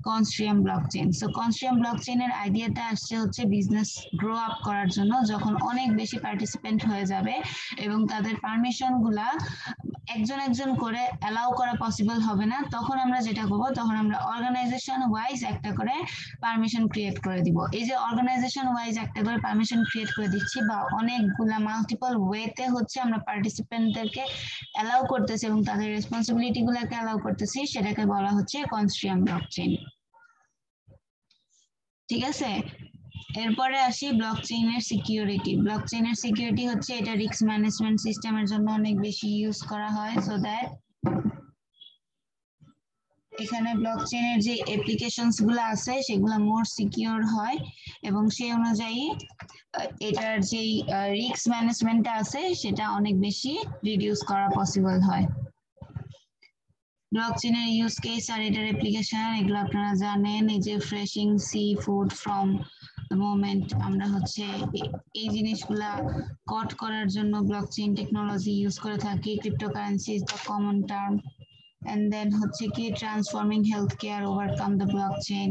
কনস্ট্রিয়াম ব্লকচেইন সো কনস্ট্রিয়াম ব্লকচেইনের আইডিয়াটা আসছে হচ্ছে বিজনেস গ্রো আপ করার জন্য যখন অনেক বেশি পার্টিসিপেন্ট হয়ে যাবে এবং তাদের পারমিশন গুলা একজন একজন করে অ্যালাউ করা পসিবল হবে না তখন আমরা যেটা করব তখন আমরা অর্গানাইজেশন ওয়াইজ একটা করে পারমিশন ক্রিয়েট করে দিব এই যে অর্গানাইজেশন ওয়াইজ একটা করে পারমিশন ক্রিয়েট করে দিচ্ছি বা অনেকগুলা মাল্টিপল ওয়েতে হচ্ছে আমরা পার্টিসিপেন্টদেরকে অ্যালাউ করতেছি এবং তাদের রেসপন্সিবিলিটি গুলাকে অ্যালাউ করতেছি সেটাকে বলা হচ্ছে কনস্ট্রিয়াম ব্লকচেইন ঠিক আছে এরপরে আসি ব্লকচেইনের সিকিউরিটি ব্লকচেইনের সিকিউরিটি হচ্ছে এটা রিস্ক ম্যানেজমেন্ট সিস্টেমের জন্য অনেক বেশি ইউজ করা হয় সো দ্যাট এখানে ব্লকচেইনের যে অ্যাপ্লিকেশনস গুলো আছে সেগুলো মোর সিকিউর হয় এবং সেই অনুযায়ী এটার যে রিস্ক ম্যানেজমেন্টটা আছে সেটা অনেক বেশি রিডিউস করা পসিবল হয় ব্লকচেইনের ইউজ কেস আর এটার অ্যাপ্লিকেশন এগুলো আপনারা জানেন এই যে ফ্রেশিং seafood from the moment আমরা হচ্ছে এই জিনিসগুলা কট করার জন্য ব্লকচেইন টেকনোলজি ইউজ করে থাকি cryptocurrency is the common term and then হচ্ছে কি transforming health care overcome the blockchain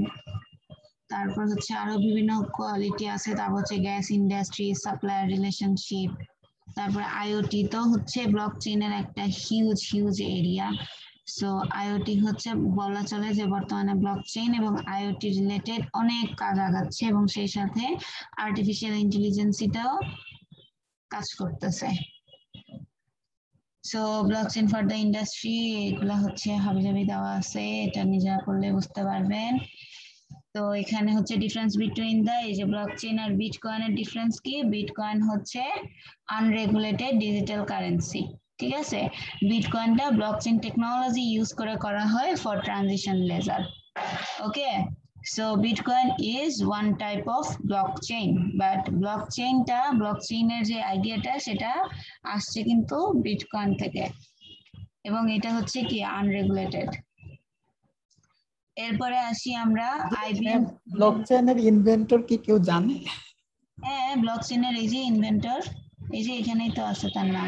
তারপর হচ্ছে আরো বিভিন্ন কোয়ালিটি আছে তারপর হচ্ছে গ্যাস ইন্ডাস্ট্রি সাপ্লায়ার রিলেশনশিপ তারপর আইওটি তো হচ্ছে ব্লকচেইনের একটা হিউজ এরিয়া সো আইওটি হচ্ছে বলা চলে যে বর্তমানে ব্লকচেইন এবং আইওটি রিলেটেড অনেক কাজ আগাচ্ছে এবং সেই সাথে আর্টিফিশিয়াল ইন্টেলিজেন্সিটাও কাজ করতেছে so blockchain for the industry এগুলা হচ্ছে হাবিজাবি দেওয়া আছে এটা নিজেরা করলে বুঝতে পারবেন তো এখানে হচ্ছে ডিফারেন্স বিটুইন দা এই যে ব্লকচেইন আর বিটকয়েনের ডিফারেন্স কি বিটকয়েন হচ্ছে আনরেগুলেটেড ডিজিটাল কারেন্সি ঠিক আছে বিটকয়েনটা ব্লকচেইন টেকনোলজি ইউজ করে করা হয় for transition ledger okay So Bitcoin is one type of blockchain, but blockchain-এর যে আইডিয়াটা সেটা আসছে কিন্তু বিটকয়েন থেকে এবং এটা হচ্ছে কি আনরেগুলেটেড এরপরে আসি আমরা আইবিএম ব্লকচেইনের ইনভেন্টর কি কেউ জানে হ্যাঁ ব্লকচেইনের এই যে ইনভেন্টর এই যে এখানেই তো আছে তার নাম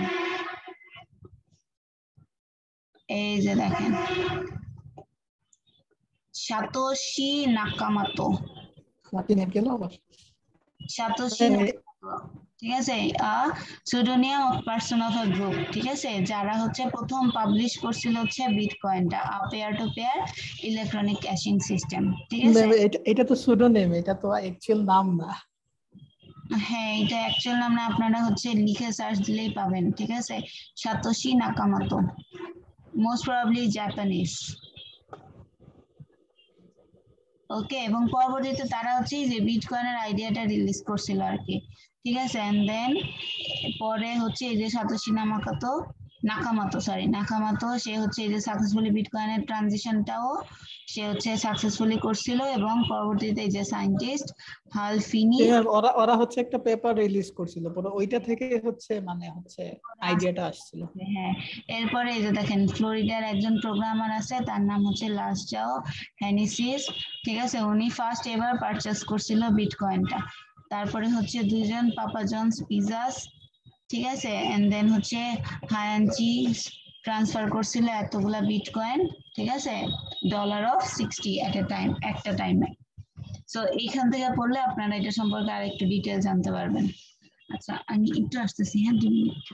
এই যে দেখেন সাতোশি নাকামোটো লাতিনে গেল আবার সাতোশি ঠিক আছে pseudonym of person of a group ঠিক আছে যারা হচ্ছে প্রথম পাবলিশ করছিল হচ্ছে বিটকয়েনটা peer to peer electronic cashing system ঠিক আছে এটা তো সুডোনিম এটা তো অ্যাকচুয়াল নাম না হ্যাঁ এটা অ্যাকচুয়াল নাম না আপনারা হচ্ছে লিখে সার্চ দিলেই পাবেন ঠিক আছে সাতোশি নাকামোটো মোস্ট প্রবাবলি জাপানিজ ওকে এবং পরবর্তীতে তারা হচ্ছে যে বিটকয়েনের আইডিয়াটা রিলিজ করছিল আর কি ঠিক আছে এন্ড দেন পরে হচ্ছে এই যে সাতোশি নাকামোটো সে হচ্ছে এই যে সাকসেসফুলি বিটকয়েনের ট্রানজিশনটাও সে হচ্ছে সাকসেসফুলি করছিল এবং পরবর্তীতে এই যে সায়েন্টিস্ট হাল ফিনি ওরা হচ্ছে একটা পেপার রিলিজ করছিল পরে ওইটা থেকে হচ্ছে মানে হচ্ছে আইডিয়াটা আসছিল হ্যাঁ এরপরে এই যে দেখেন ফ্লোরিডার একজন প্রোগ্রামার আছে তার নাম হচ্ছে লাসজাও হেনিসিস ঠিক আছে উনি ফার্স্ট এভার পারচেজ করছিল বিটকয়েনটা তারপরে হচ্ছে দুইজন পাপা জনস পিজাস ঠিক আছে এন্ড দেন হচ্ছে হায়ানচি ট্রান্সফার করছিল এতগুলা বিটকয়েন ঠিক আছে $60 এট এ টাইম একটা টাইমে সো এইখান থেকে পড়লে আপনারা এটা সম্পর্কে আরেকটু ডিটেইল জানতে পারবেন আচ্ছা আমি একটু আসতেছি, হ্যাঁ 2 minute.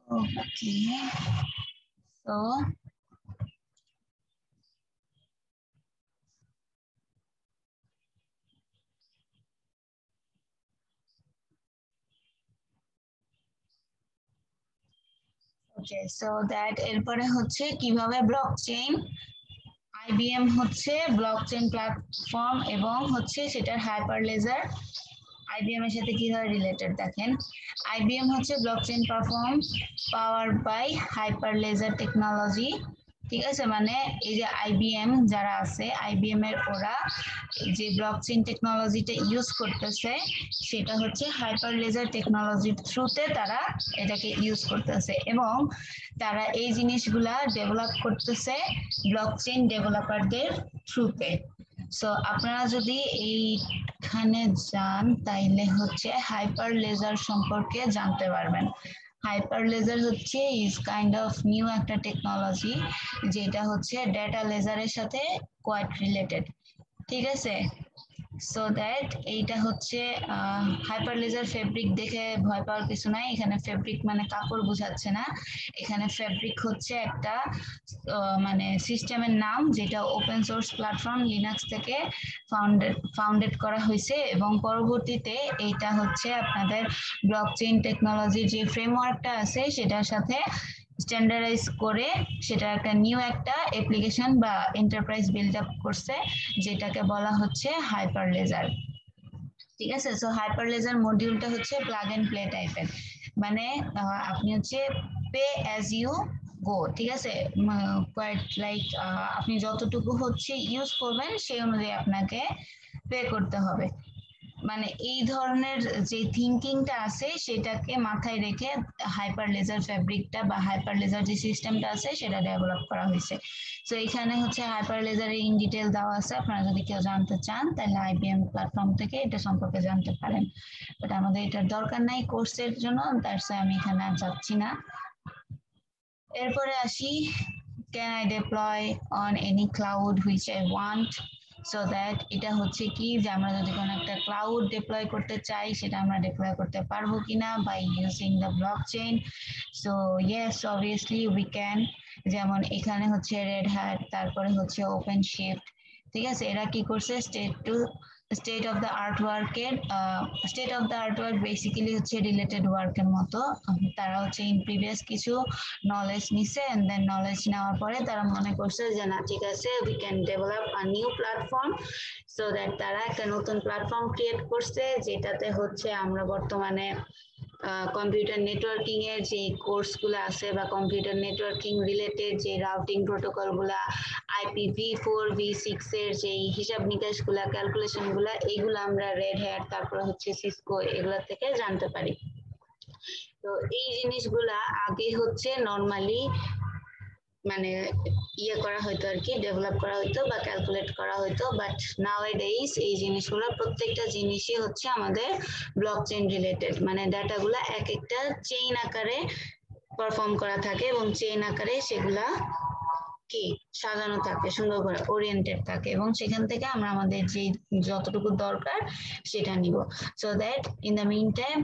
Okay, so okay, so that এরপরে হচ্ছে কিভাবে ব্লকচেইন IBM হচ্ছে ব্লকচেইন প্ল্যাটফর্ম এবং হচ্ছে সেটার হাইপারলেজার IBM এর সাথে কিভাবে রিলেটেড দেখেন। IBM হচ্ছে blockchain platform power by hyperledger technology, ঠিক আছে। মানে এই যে IBM যারা আছে IBM এর ওরা যে ব্লকচেইন টেকনোলজিটা ইউজ করতেছে সেটা হচ্ছে হাইপারলেজার টেকনোলজির থ্রুতে তারা এটাকে ইউজ করতেছে এবং তারা এই জিনিসগুলা ডেভেলপ করতেছে ব্লকচেইন ডেভেলপারদের থ্রুতে। সো আপনারা যদি এইখানে যান তাইলে হচ্ছে হাইপারলেজার সম্পর্কে জানতে পারবেন। হাইপারলেজার হচ্ছে ইজ কাইন্ড অফ নিউ একটা টেকনোলজি যেটা হচ্ছে ডেটা লেজারের সাথে কোয়াইট রিলেটেড, ঠিক আছে। সো দ্যাট এইটা হচ্ছে হাইপারলেজার ফেব্রিক দেখে ভয় পাওয়ার কিছু নাই, এখানে ফেব্রিক মানে কাপড় বোঝাচ্ছে না, এখানে ফেব্রিক হচ্ছে একটা মানে সিস্টেমের নাম যেটা ওপেন সোর্স প্ল্যাটফর্ম লিনাক্স থেকে ফাউন্ডেড করা হয়েছে এবং পরবর্তীতে এইটা হচ্ছে আপনাদের ব্লকচেইন টেকনোলজির যে ফ্রেমওয়ার্কটা আছে সেটার সাথে স্ট্যান্ডার্ডাইজ করে সেটা একটা নিউ একটা অ্যাপ্লিকেশন বা এন্টারপ্রাইজ বিল্ড আপ করছে যেটাকে বলা হচ্ছে হাইপারলেজার, ঠিক আছে। সো হাইপারলেজার মডিউলটা হচ্ছে প্লাগ এন্ড প্লে টাইপের, মানে আপনি হচ্ছে পে অ্যাজ ইউ গো, ঠিক আছে। কোয়াইট লাইক আপনি যতটুকু হচ্ছে ইউজ করবেন সেই অনুযায়ী আপনাকে পে করতে হবে। মানে এই ধরনের যে থিঙ্কিংটা আছে সেটাকে মাথায় রেখে হাইপারলেজার ফ্যাব্রিকটা বা হাইপারলেজার যে সিস্টেমটা আছে সেটা ডেভেলপ করা হয়েছে। তো এখানে হচ্ছে হাইপারলেজারের ইন ডিটেল দেওয়া আছে, আপনারা যদি কেউ জানতে চান তাহলে IBM প্ল্যাটফর্ম থেকে এটা সম্পর্কে জানতে পারেন, বাট আমাদের এটার দরকার নাই কোর্সের জন্য, দ্যাটস আমি এখানে আর যাচ্ছি না। এরপরে আসি, can I deploy on any cloud which I want? So that এটা হচ্ছে কি যে আমরা যদি কোনো একটা ক্লাউড ডিপ্লয় করতে চাই সেটা আমরা ডিপ্লয় করতে পারবো কিনা by using the blockchain. So yes obviously we can, যেমন এখানে হচ্ছে রেড হ্যাট, তারপরে হচ্ছে ওপেন শিফট, ঠিক আছে। এরা কি করছে স্টেট অফ দ্য আর্ট ওয়ার্কের state of the art work basically হচ্ছে রিলেটেড ওয়ার্কের মতো, তারা হচ্ছে ইন প্রিভিয়াস কিছু নলেজ নিছে এন্ড দেন নলেজ নেওয়ার পরে তারা মনে করছে যে না ঠিক আছে we can develop a new platform, so that তারা একটা নতুন প্ল্যাটফর্ম ক্রিয়েট করছে যেটাতে হচ্ছে আমরা বর্তমানে কম্পিউটার নেটওয়ার্কিং এর যে কোর্সগুলো আছে বা কম্পিউটার নেটওয়ার্কিং রিলেটেড যে রাউটিং প্রোটোকলগুলা IPv4 v6 এর যে হিসাব নিকাশগুলা ক্যালকুলেশনগুলা এইগুলো আমরা রেড হ্যাট তারপর হচ্ছে সিসকো এগুলা থেকে জানতে পারি। তো এই জিনিসগুলা আগে হচ্ছে নরমালি মানে ইয়ে করা হয়তো আর কি, ডেভেলপ করা হয়তো বা ক্যালকুলেট করা হয়তো, বাট নাওএডেইজ এই জিনিসগুলো প্রত্যেকটা জিনিসই হচ্ছে আমাদের ব্লকচেইন রিলেটেড, মানে ডাটাগুলা এক একটা চেইন আকারে পারফর্ম করা থাকে এবং চেইন আকারে সেগুলা কি সাজানো থাকে, সুন্দর করে ওরিয়েন্টেড থাকে এবং সেখান থেকে আমরা আমাদের যে যতটুকু দরকার সেটা নিব। So that in the mean time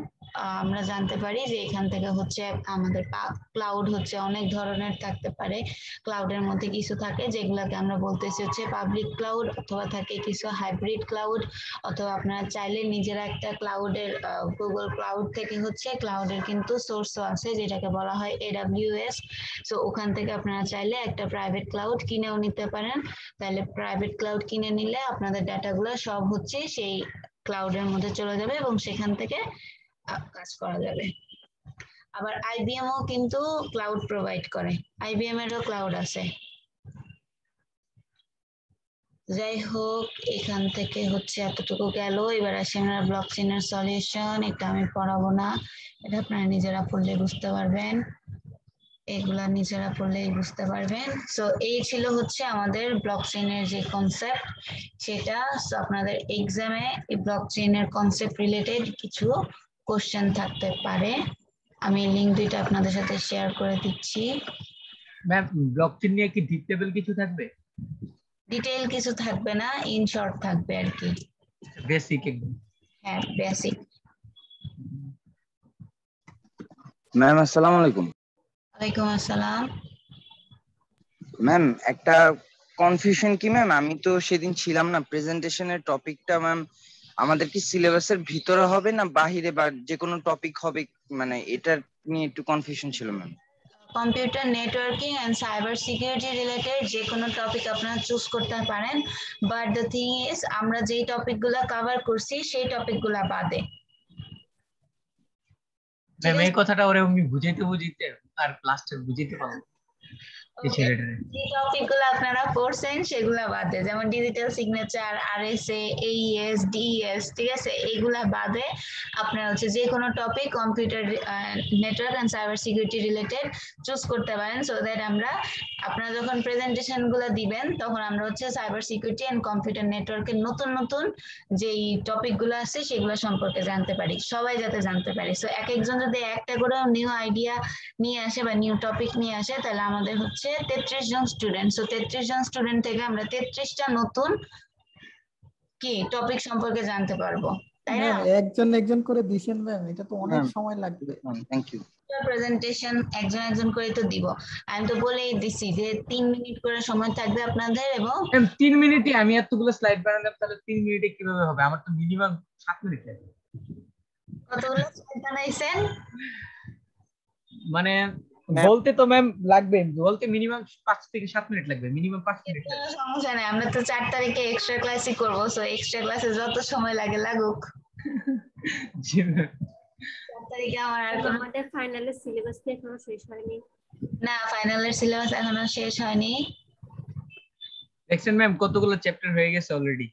আমরা জানতে পারি যে এখান থেকে হচ্ছে আমাদের ক্লাউড হচ্ছে অনেক ধরনের থাকতে পারে। ক্লাউডের মধ্যে কিছু থাকে যেগুলোকে আমরা বলতেছি হচ্ছে পাবলিক ক্লাউড, অথবা থাকে কিছু হাইব্রিড ক্লাউড, অথবা আপনারা চাইলে নিজেরা একটা ক্লাউডের গুগল ক্লাউড থেকে হচ্ছে ক্লাউডের কিন্তু সোর্সও আছে যেটাকে বলা হয় AWS। সো ওখান থেকে আপনারা চাইলে একটা প্রাইভেট ক্লাউড কিনেও নিতে পারেন। তাহলে প্রাইভেট ক্লাউড কিনে নিলে আপনাদের ডাটাগুলো সব হচ্ছে সেই ক্লাউডের মধ্যে চলে যাবে এবং সেখান থেকে কাজ করা যাবে। আবার IBM ও কিন্তু ক্লাউড প্রোভাইড করে, IBM এরও ক্লাউড আছে। যাই হোক, এখান থেকে হচ্ছে এতটুকু গেল। এবার আসি আমরা ব্লকচেইনের সলিউশন। এটা আমি পড়াবো না, এটা আপনারা নিজেরা পড়লে বুঝতে পারবেন, এগুলা নিজেরা পড়লেই বুঝতে পারবেন। সো এই ছিল হচ্ছে আমাদের ব্লকচেইনের যে কনসেপ্ট সেটা। সো আপনাদের এক্সামে এই ব্লকচেইনের কনসেপ্ট রিলেটেড কিছু কোশ্চেন থাকতে পারে। আমি লিংক দুইটা আপনাদের সাথে শেয়ার করে দিচ্ছি। ম্যাম ব্লকচেইন নিয়ে কি ডিপ লেভেল কিছু থাকবে? ডিটেইল কিছু থাকবে না, ইন শর্ট থাকবে আর কি, বেসিক একদম। হ্যাঁ বেসিক। ম্যাম আসসালামু আলাইকুম। ওয়ালাইকুম আসসালাম। ম্যাম একটা কনফিউশন কি ম্যাম, আমি তো সেদিন ছিলাম না, প্রেজেন্টেশনের টপিকটা ম্যাম আমাদের কি সিলেবাসের ভিতরে হবে না বাহিরে, বা যে কোনো টপিক হবে, মানে এটা নিয়ে একটু কনফিউশন ছিল ma'am. Computer networking and cyber security related যে কোনো টপিক আপনারা চুজ করতে পারেন, বাট দ্য থিং ইজ আমরা যেই টপিকগুলো কভার করছি সেই টপিকগুলো বাদে। ম্যাম এই কথাটা ওরে আমি বুঝাইতে আর ক্লাসটা বুঝাইতে পারবো এই ছেলেটারে। যে টপিকগুলো আপনারা পড়ছেন সেগুলো বাদে, যেমন digital signature, RSA, AES, DES, ঠিক আছে, এইগুলা বাদে আপনারা হচ্ছে যে কোনো topic computer network and cyber security related choose করতে পারেন, সো দ্যাট আমরা আপনারা যখন প্রেজেন্টেশন গুলো দিবেন তখন আমরা হচ্ছে সাইবার সিকিউরিটি এন্ড কম্পিউটার নেটওয়ার্কের নতুন নতুন যেই টপিক গুলো আছে সেগুলো সম্পর্কে জানতে পারি, সবাই যাতে জানতে পারি। সো এক একজন যদি একটা করে নিউ আইডিয়া নিয়ে আসে বা নিউ টপিক নিয়ে আসে, তাহলে আমাদের হচ্ছে 33 জন স্টুডেন্ট, সো 33 জন স্টুডেন্ট থেকে আমরা 33টা নতুন কি টপিক সম্পর্কে জানতে পারবো, তাই না? একজন একজন করে দিছেন ম্যাম, এটা তো অনেক সময় লাগবে। Thank you. প্রেজেন্টেশন একজন একজন করে তো দিব, আমি তো বলেই দিছি যে 3 মিনিট করে সময় থাকবে আপনাদের। এবং 3 মিনিটে আমি এতগুলো স্লাইড বানালাম, তাহলে 3 মিনিটে কিভাবে হবে? আমার তো মিনিমাম 7 মিনিট লাগবে। কতগুলো স্লাইড বানাইছেন? মানে বলতে তো ম্যাম লাগবে, বলতে মিনিমাম 5 থেকে 7 মিনিট লাগবে, মিনিমাম 5 মিনিট লাগবে। সমস্যা নেই, আমরা তো 4 তারিখে এক্সট্রা ক্লাসই করবো, সো এক্সট্রা ক্লাসে যত সময় লাগে লাগুক। জি ম্যাম। 4 তারিখে আমার আর কোনো আমাদের ফাইনালের সিলেবাস কি এখনো শেষ হয়নি? না, ফাইনালের সিলেবাস এখনো শেষ হয়নি। দেখছেন ম্যাম কতগুলো চ্যাপ্টার হয়ে গেছে অলরেডি।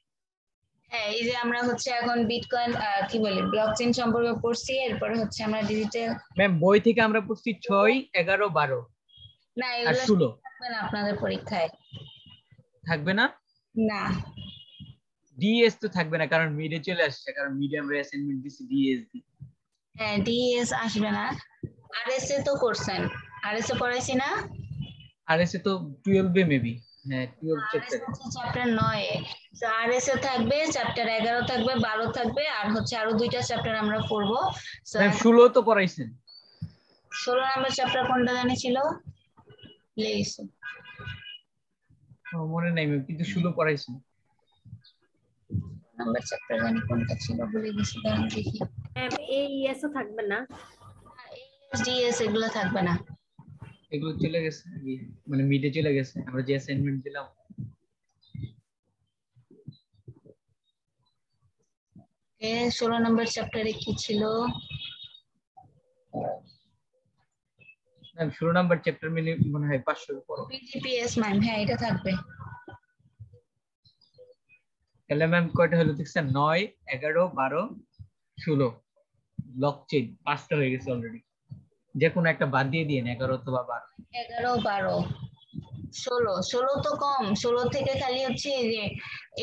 হ্যাঁ, এই যে আমরা হচ্ছে এখন বিটকয়েন কি বলি ব্লকচেইন সম্পর্কে পড়ছি, এরপরে হচ্ছে আমরা ডিজিটাল। ম্যাম বই থেকে আমরা পড়ছি 6, 11, 12 না আর এগুলো 16 থাকবে না আপনাদের পরীক্ষায়। থাকবে না? না ডিএস তো থাকবে না, কারণ মিডে চলে আসছে, কারণ মিডে আমরা অ্যাসাইনমেন্ট দিছি ডিএস দি। হ্যাঁ, ডিএস আসবে না। আরএসএ তো করছেন, আরএসএ পড়াইছি না? আরএসএ তো 12 এ মেবি, হ্যাঁ 12 চ্যাপ্টার। চ্যাপ্টার 9 এ তো আরএসএ থাকবে, চ্যাপ্টার 11 থাকবে, 12 থাকবে, আর হচ্ছে আরো দুইটা চ্যাপ্টার আমরা পড়বো। ম্যাম 16 তো পড়াইছেন। 16 নাম্বার চ্যাপ্টার কোনটা জানি ছিল, লেইছে মনে নাই ম্যাম, কিন্তু 16 পড়াইছেন। নাম্বার চ্যাপ্টার জানি কোনটা ছিল, ভুলে গেছি, দাঁড়ান দেখি। AES ও থাকবে না? ডিএস এগুলো থাকবে না, এগুলো চলে গেছে, মানে মিডে চলে গেছে, আমরা যে অ্যাসাইনমেন্ট দিলাম। 16 নাম্বার চ্যাপ্টারে কি ছিল? ম্যাম 16 নাম্বার চ্যাপ্টার মিলে মনে হয় 500 পড়ো। পিজিপিএস ম্যাম, হ্যাঁ এটা থাকবে। তাহলে ম্যাম কয়টা হলো দেখছেন? 9, 11, 12, 16 ব্লকচেইন 5টা হয়ে গেছে অলরেডি। যে কোনো একটা বাদ দিয়ে দিয়েন, 11 অথবা 12। 11, 12, 16 তো কম, 16 থেকে খালি হচ্ছে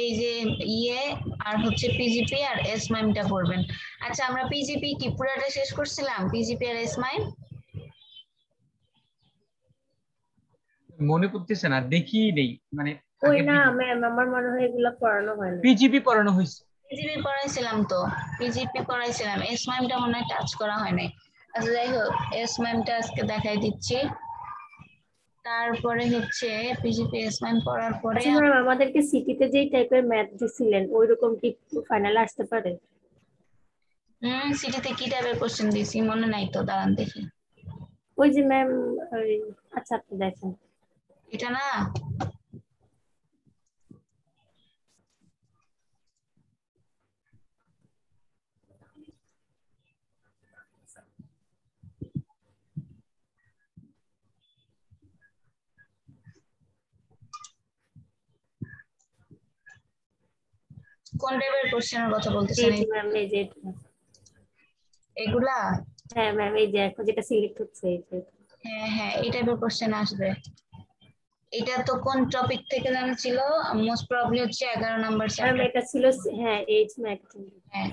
এই যে ইয়ে আর হচ্ছে পিজিপি আর এস মাইমটা পড়বেন। আচ্ছা, আমরা পিজিপি কি পুরাটা শেষ করছিলাম? পিজিপি আর এস মাইম মনে পড়তেছে না, দেখি নেই, মানে ওই না ম্যাম, আমার মনে হয় এগুলো পড়ানো হয় না। পিজিপি পড়ানো হয়েছে, পিজিপি পড়াইছিলাম তো, পিজিপি পড়াইছিলাম, এস ম্যামটা মনে হয় টাচ করা হয় নাই। আচ্ছা যাই হোক, এস ম্যামটা আজকে দেখাই দিচ্ছি। তারপরে হচ্ছে পিজিপি এস ম্যাম পড়ার পরে আচ্ছা ম্যাম, আমাদেরকে সিটিতে যেই টাইপের ম্যাথ দিছিলেন ওইরকম কি ফাইনালে আসতে পারে? সিটিতে কি টাইপের কোশ্চেন দিছি মনে নাই তো, দাঁড়ান দেখি। ওই যে ম্যাম, আচ্ছা আপনি দেখেন। এটা না, কোন টাইপের কোশ্চেনের কথা জি বলতেছেন? জি ম্যাম, এই যে এগুলা? হ্যাঁ ম্যাম, এই যে এখন যেটা সিলেক্ট হচ্ছে এই যে। হ্যাঁ হ্যাঁ, এই টাইপের কোশ্চেন আসবে। এটা তো কোন টপিক থেকে জানা ছিল? মোস্ট প্রবাবলি হচ্ছে 11 নাম্বার ম্যাম চ্যাপ্টার। এটা ছিল, হ্যাঁ এইচ ম্যাথ। হ্যাঁ,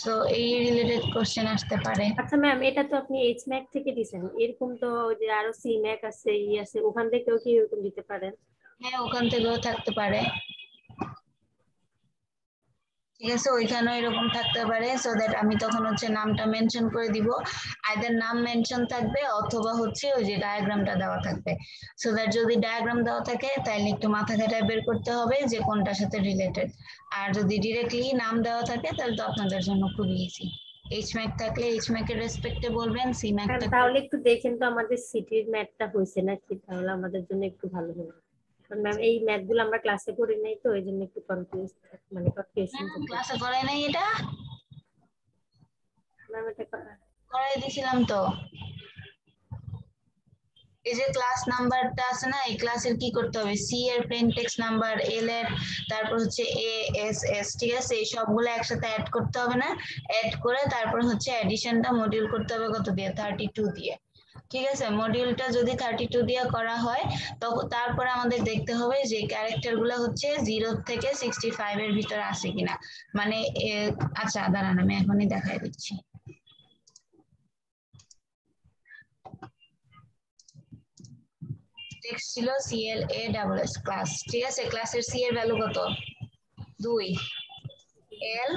সো এই রিলেটেড কোশ্চেন আসতে পারে। আচ্ছা ম্যাম, এটা তো আপনি এইচ ম্যাথ থেকে দিছেন, এরকম তো ওই যে আরো সি ম্যাথ আছে, ই আছে, ওখান থেকেও কি এরকম দিতে পারেন? হ্যাঁ, ওখান থেকেও থাকতে পারে। ঠিক আছে, ওইখানেও এরকম থাকতে পারে, সো দ্যাট আমি তখন হচ্ছে নামটা মেনশন করে দিব। আইদার নাম মেনশন থাকবে অথবা হচ্ছে ওই যে ডায়াগ্রামটা দেওয়া থাকবে। সো দ্যাট যদি ডায়াগ্রাম দেওয়া থাকে তাহলে একটু মাথা খাটায় বের করতে হবে যে কোনটার সাথে রিলেটেড। আর যদি ডিরেক্টলি নাম দেওয়া থাকে তাহলে তো আপনাদের জন্য খুবই ইজি। এইচ ম্যাক থাকলে এইচ ম্যাকের রেসপেক্টে বলবেন, সি ম্যাক ম্যাম থাকলে। তাহলে একটু দেখেন তো আমাদের সিটির ম্যাথটা হয়েছে নাকি, তাহলে আমাদের জন্য একটু ভালো হবে। কারণ ম্যাম এই ম্যাথ গুলো আমরা ক্লাসে করি নাই তো, এই জন্য একটু কনফিউজ, মানে কনফিউশন চলছে। ক্লাসে করাই নাই এটা? ম্যাম এটা করাই দিছিলাম তো। এই যে ক্লাস নাম্বারটা আছে না, এই ক্লাসের কি করতে হবে? সি এর প্লেন টেক্সট নাম্বার, এল এর, তারপর হচ্ছে এ এস এস, ঠিক আছে, এই সবগুলো একসাথে অ্যাড করতে হবে না? অ্যাড করে তারপর হচ্ছে অ্যাডিশনটা মডিউল করতে হবে কত দিয়ে? 32 দিয়ে। ঠিক আছে, মডিউলটা যদি 32 দিয়ে করা হয় তখন তারপরে আমাদের দেখতে হবে যে ক্যারেক্টার গুলো হচ্ছে 0 থেকে 65 এর ভিতরে আছে কিনা। মানে আচ্ছা দাঁড়ান, আমি এখনই দেখাই দিচ্ছি। টেক্সট ছিল CLASS ক্লাস, ঠিক আছে, ক্লাসের সি এর ভ্যালু কত? 2, এল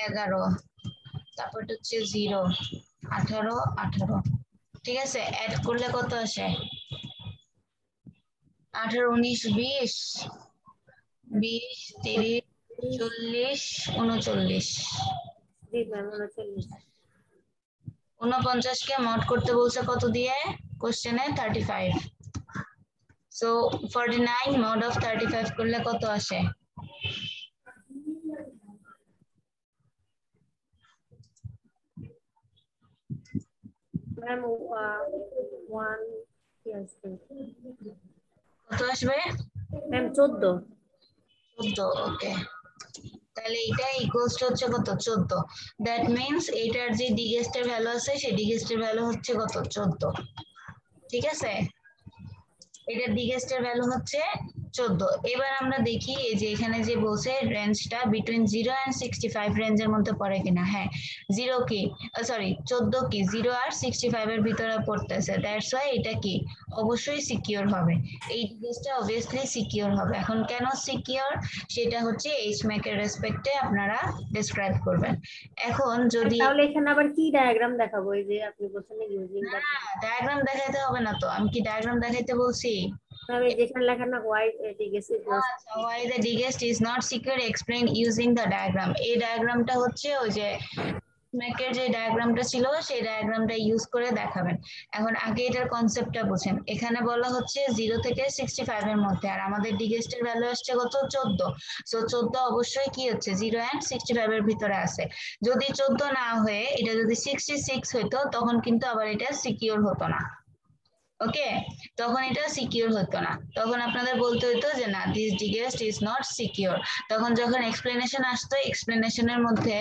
11, তারপর হচ্ছে 0, 18, 18, ঠিক আছে, অ্যাড করলে কত আসে? 18, 19, 20, 20, 30, 40, 39। জি ম্যাম 39। 49 কে মড করতে বলছে কত দিয়ে? কোশ্চেনে 35। সো 49 মড অফ 35 করলে কত আসে? ম্যাম 1 কি আসবে? কত আসবে? ম্যাম 14। 14, ওকে। তাহলে এটা ইকুয়ালস টু হচ্ছে কত? 14। দ্যাট মিন্স এটার যে ডিগেস্টের ভ্যালু আছে সেই ডিগেস্টের ভ্যালু হচ্ছে কত? 14। ঠিক আছে, এটার ডিগেস্টের ভ্যালু হচ্ছে 14। এবার আমরা দেখি এই যে এখানে যে বলছে রেঞ্জটা বিটুইন 0 এন্ড 65 রেঞ্জের মধ্যে পড়ে কিনা। হ্যাঁ, 0 কি, সরি 14 কি 0 আর 65 এর ভিতরে পড়তেছে, দ্যাটস ওয়াই এটা কি অবশ্যই সিকিউর হবে। এই ডিগেস্টটা অবভিয়াসলি সিকিউর হবে। এখন কেন সিকিউর সেটা হচ্ছে এইচম্যাক এর রেসপেক্টে আপনারা ডেসক্রাইব করবেন। এখন যদি তাহলে এখানে আবার কি ডায়াগ্রাম দেখাবো? এই যে আপনি বলছেন ইউজিং না, ডায়াগ্রাম দেখাইতে হবে না তো, আমি কি ডায়াগ্রাম দেখাইতে বলছি? ম্যাম এই যেখানে লেখা না হোয়াইট ডিগেস ইজ নট। আচ্ছা, why the digest is not secure explain using the diagram। এই ডায়াগ্রামটা হচ্ছে ওই যে ম্যাকের যে ডায়াগ্রামটা ছিল সেই ডায়াগ্রামটা ইউজ করে দেখাবেন। এখন আগে এটার কনসেপ্টটা বুঝেন। এখানে বলা হচ্ছে 0 থেকে 65 এর মধ্যে, আর আমাদের ডিগেস্টের ভ্যালু আসছে কত? 14। সো 14 অবশ্যই কি হচ্ছে 0 এন্ড 65 এর ভিতরে আছে। যদি 14 না হয়ে এটা যদি 66 হইতো তখন কিন্তু আবার এটা সিকিউর হতো না। ওকে, তখন এটা সিকিউর হতো না, তখন আপনাদের বলতে হতো যে না দিস ডিগেস্ট ইজ নট সিকিউর। তখন যখন এক্সপ্লেনেশন আসতো এক্সপ্লেনেশনের মধ্যে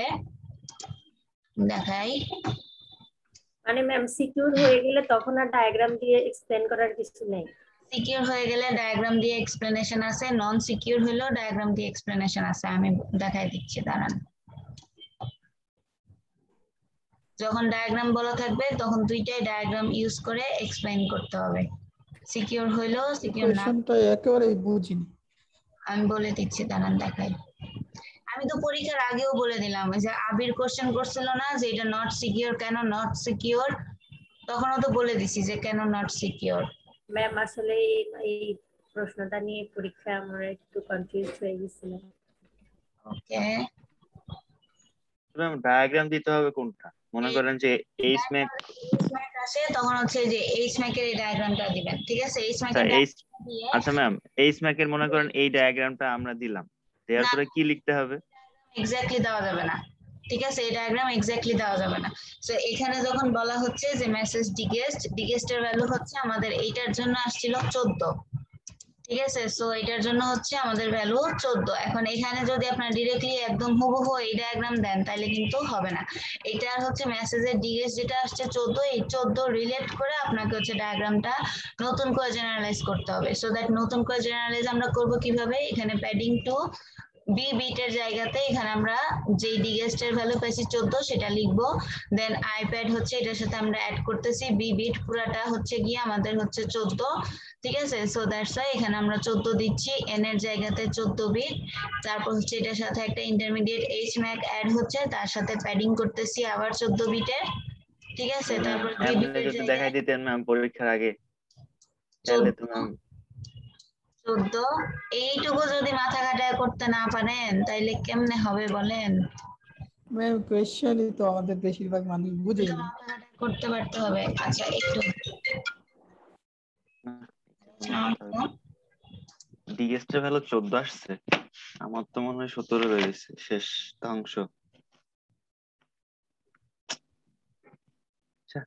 দেখাই, মানে ম্যাম সিকিউর হয়ে গেলে তখন আর ডায়াগ্রাম দিয়ে এক্সপ্লেন করার কিছু নেই। সিকিউর হয়ে গেলে ডায়াগ্রাম দিয়ে এক্সপ্লেনেশন আছে, নন সিকিউর হলেও ডায়াগ্রাম দিয়ে এক্সপ্লেনেশন আছে। আমি দেখাই দিচ্ছি, দাঁড়ান। যখন ডায়াগ্রাম বলা থাকবে তখন দুইটাই ডায়াগ্রাম ইউজ করে এক্সপ্লেইন করতে হবে। সিকিউর হইলো সিকিউর না কোশ্চেনটা একেবারেই বুঝিনি। আমি বলে দিচ্ছি, দাঁড়ান দেখাই। আমি তো পরীক্ষার আগেও বলে দিলাম, ওই যে আবির কোশ্চেন করছিল না যে এটা নট সিকিউর, কেন নট সিকিউর, তখনও তো বলে দিছি যে কেন নট সিকিউর। ম্যাম আসলে এই প্রশ্নটা নিয়ে পরীক্ষা আমরা একটু কনফিউজ হয়ে গেছিলাম। ওকে, ডায়াগ্রাম দিতে হবে কোনটা? মনে করেন যে এইচ ম্যাক আসে তখন হচ্ছে যে এইচ ম্যাকের এই ডায়াগ্রামটা দিবেন, ঠিক আছে? এইচ আচ্ছা ম্যাকের এইচ দিয়ে আচ্ছা ম্যাম এইচ ম্যাক এর মনে করেন এই ডায়াগ্রামটা আমরা দিলাম, দেওয়ার না পরে কি লিখতে হবে? এক্স্যাক্টলি দেওয়া যাবে না, ঠিক আছে? এই ডায়াগ্রাম এক্স্যাক্টলি দেওয়া যাবে না। সো এখানে যখন বলা হচ্ছে যে মেসেজ ডিগেস্টের ভ্যালু হচ্ছে আমাদের এইটার জন্য আসছিল 14, ঠিক আছে? সো এটার জন্য হচ্ছে আমাদের ভ্যালু 14। এখন এখানে যদি আপনার ডিরেক্টলি একদম হুবহু এই ডায়াগ্রাম দেন তাহলে কিন্তু হবে না। এটা হচ্ছে মেসেজের ডিগেস্ট যেটা আসছে 14, এই 14 রিলেট করে আপনাকে হচ্ছে ডায়াগ্রামটা নতুন করে জেনারেলাইজ করতে হবে। সো দ্যাট নতুন করে জেনারেলাইজ আমরা করব কিভাবে? এখানে প্যাডিং টু বি বিটের জায়গাতে এখানে আমরা যেই ডিগেস্টের ভ্যালু পাইছি 14 সেটা লিখবো, দেন আইপ্যাড হচ্ছে এটার সাথে আমরা অ্যাড করতেছি বি বিট, পুরাটা হচ্ছে গিয়ে আমাদের হচ্ছে 14, ঠিক আছে? সো দ্যাটস ওয়াই এখানে আমরা 14 দিচ্ছি, এন এর জায়গাতে 14 বিট, তারপর হচ্ছে এটার সাথে একটা ইন্টারমিডিয়েট এইচ ম্যাক অ্যাড হচ্ছে, তার সাথে প্যাডিং করতেছি আবার 14 বিটের, ঠিক আছে? তারপর বি আপনি বিটের যদি দেখাই জায়গায় দিতেন ম্যাম পরীক্ষার আগে তাহলে তো ম্যাম 14, এইটুকু যদি মাথা খাটায় করতে না পারেন তাইলে কেমনে হবে বলেন? ম্যাম কোয়েশ্চেনই তো আমাদের বেশিরভাগ মানুষ বুঝেই না। মাথা খাটায় করতে পারতে হবে। আচ্ছা একটু ডিএসটার ভ্যালু 14 আসছে, আমার তো মনে হয় 17 রয়েছে, শেষ ধ্বংস। আচ্ছা,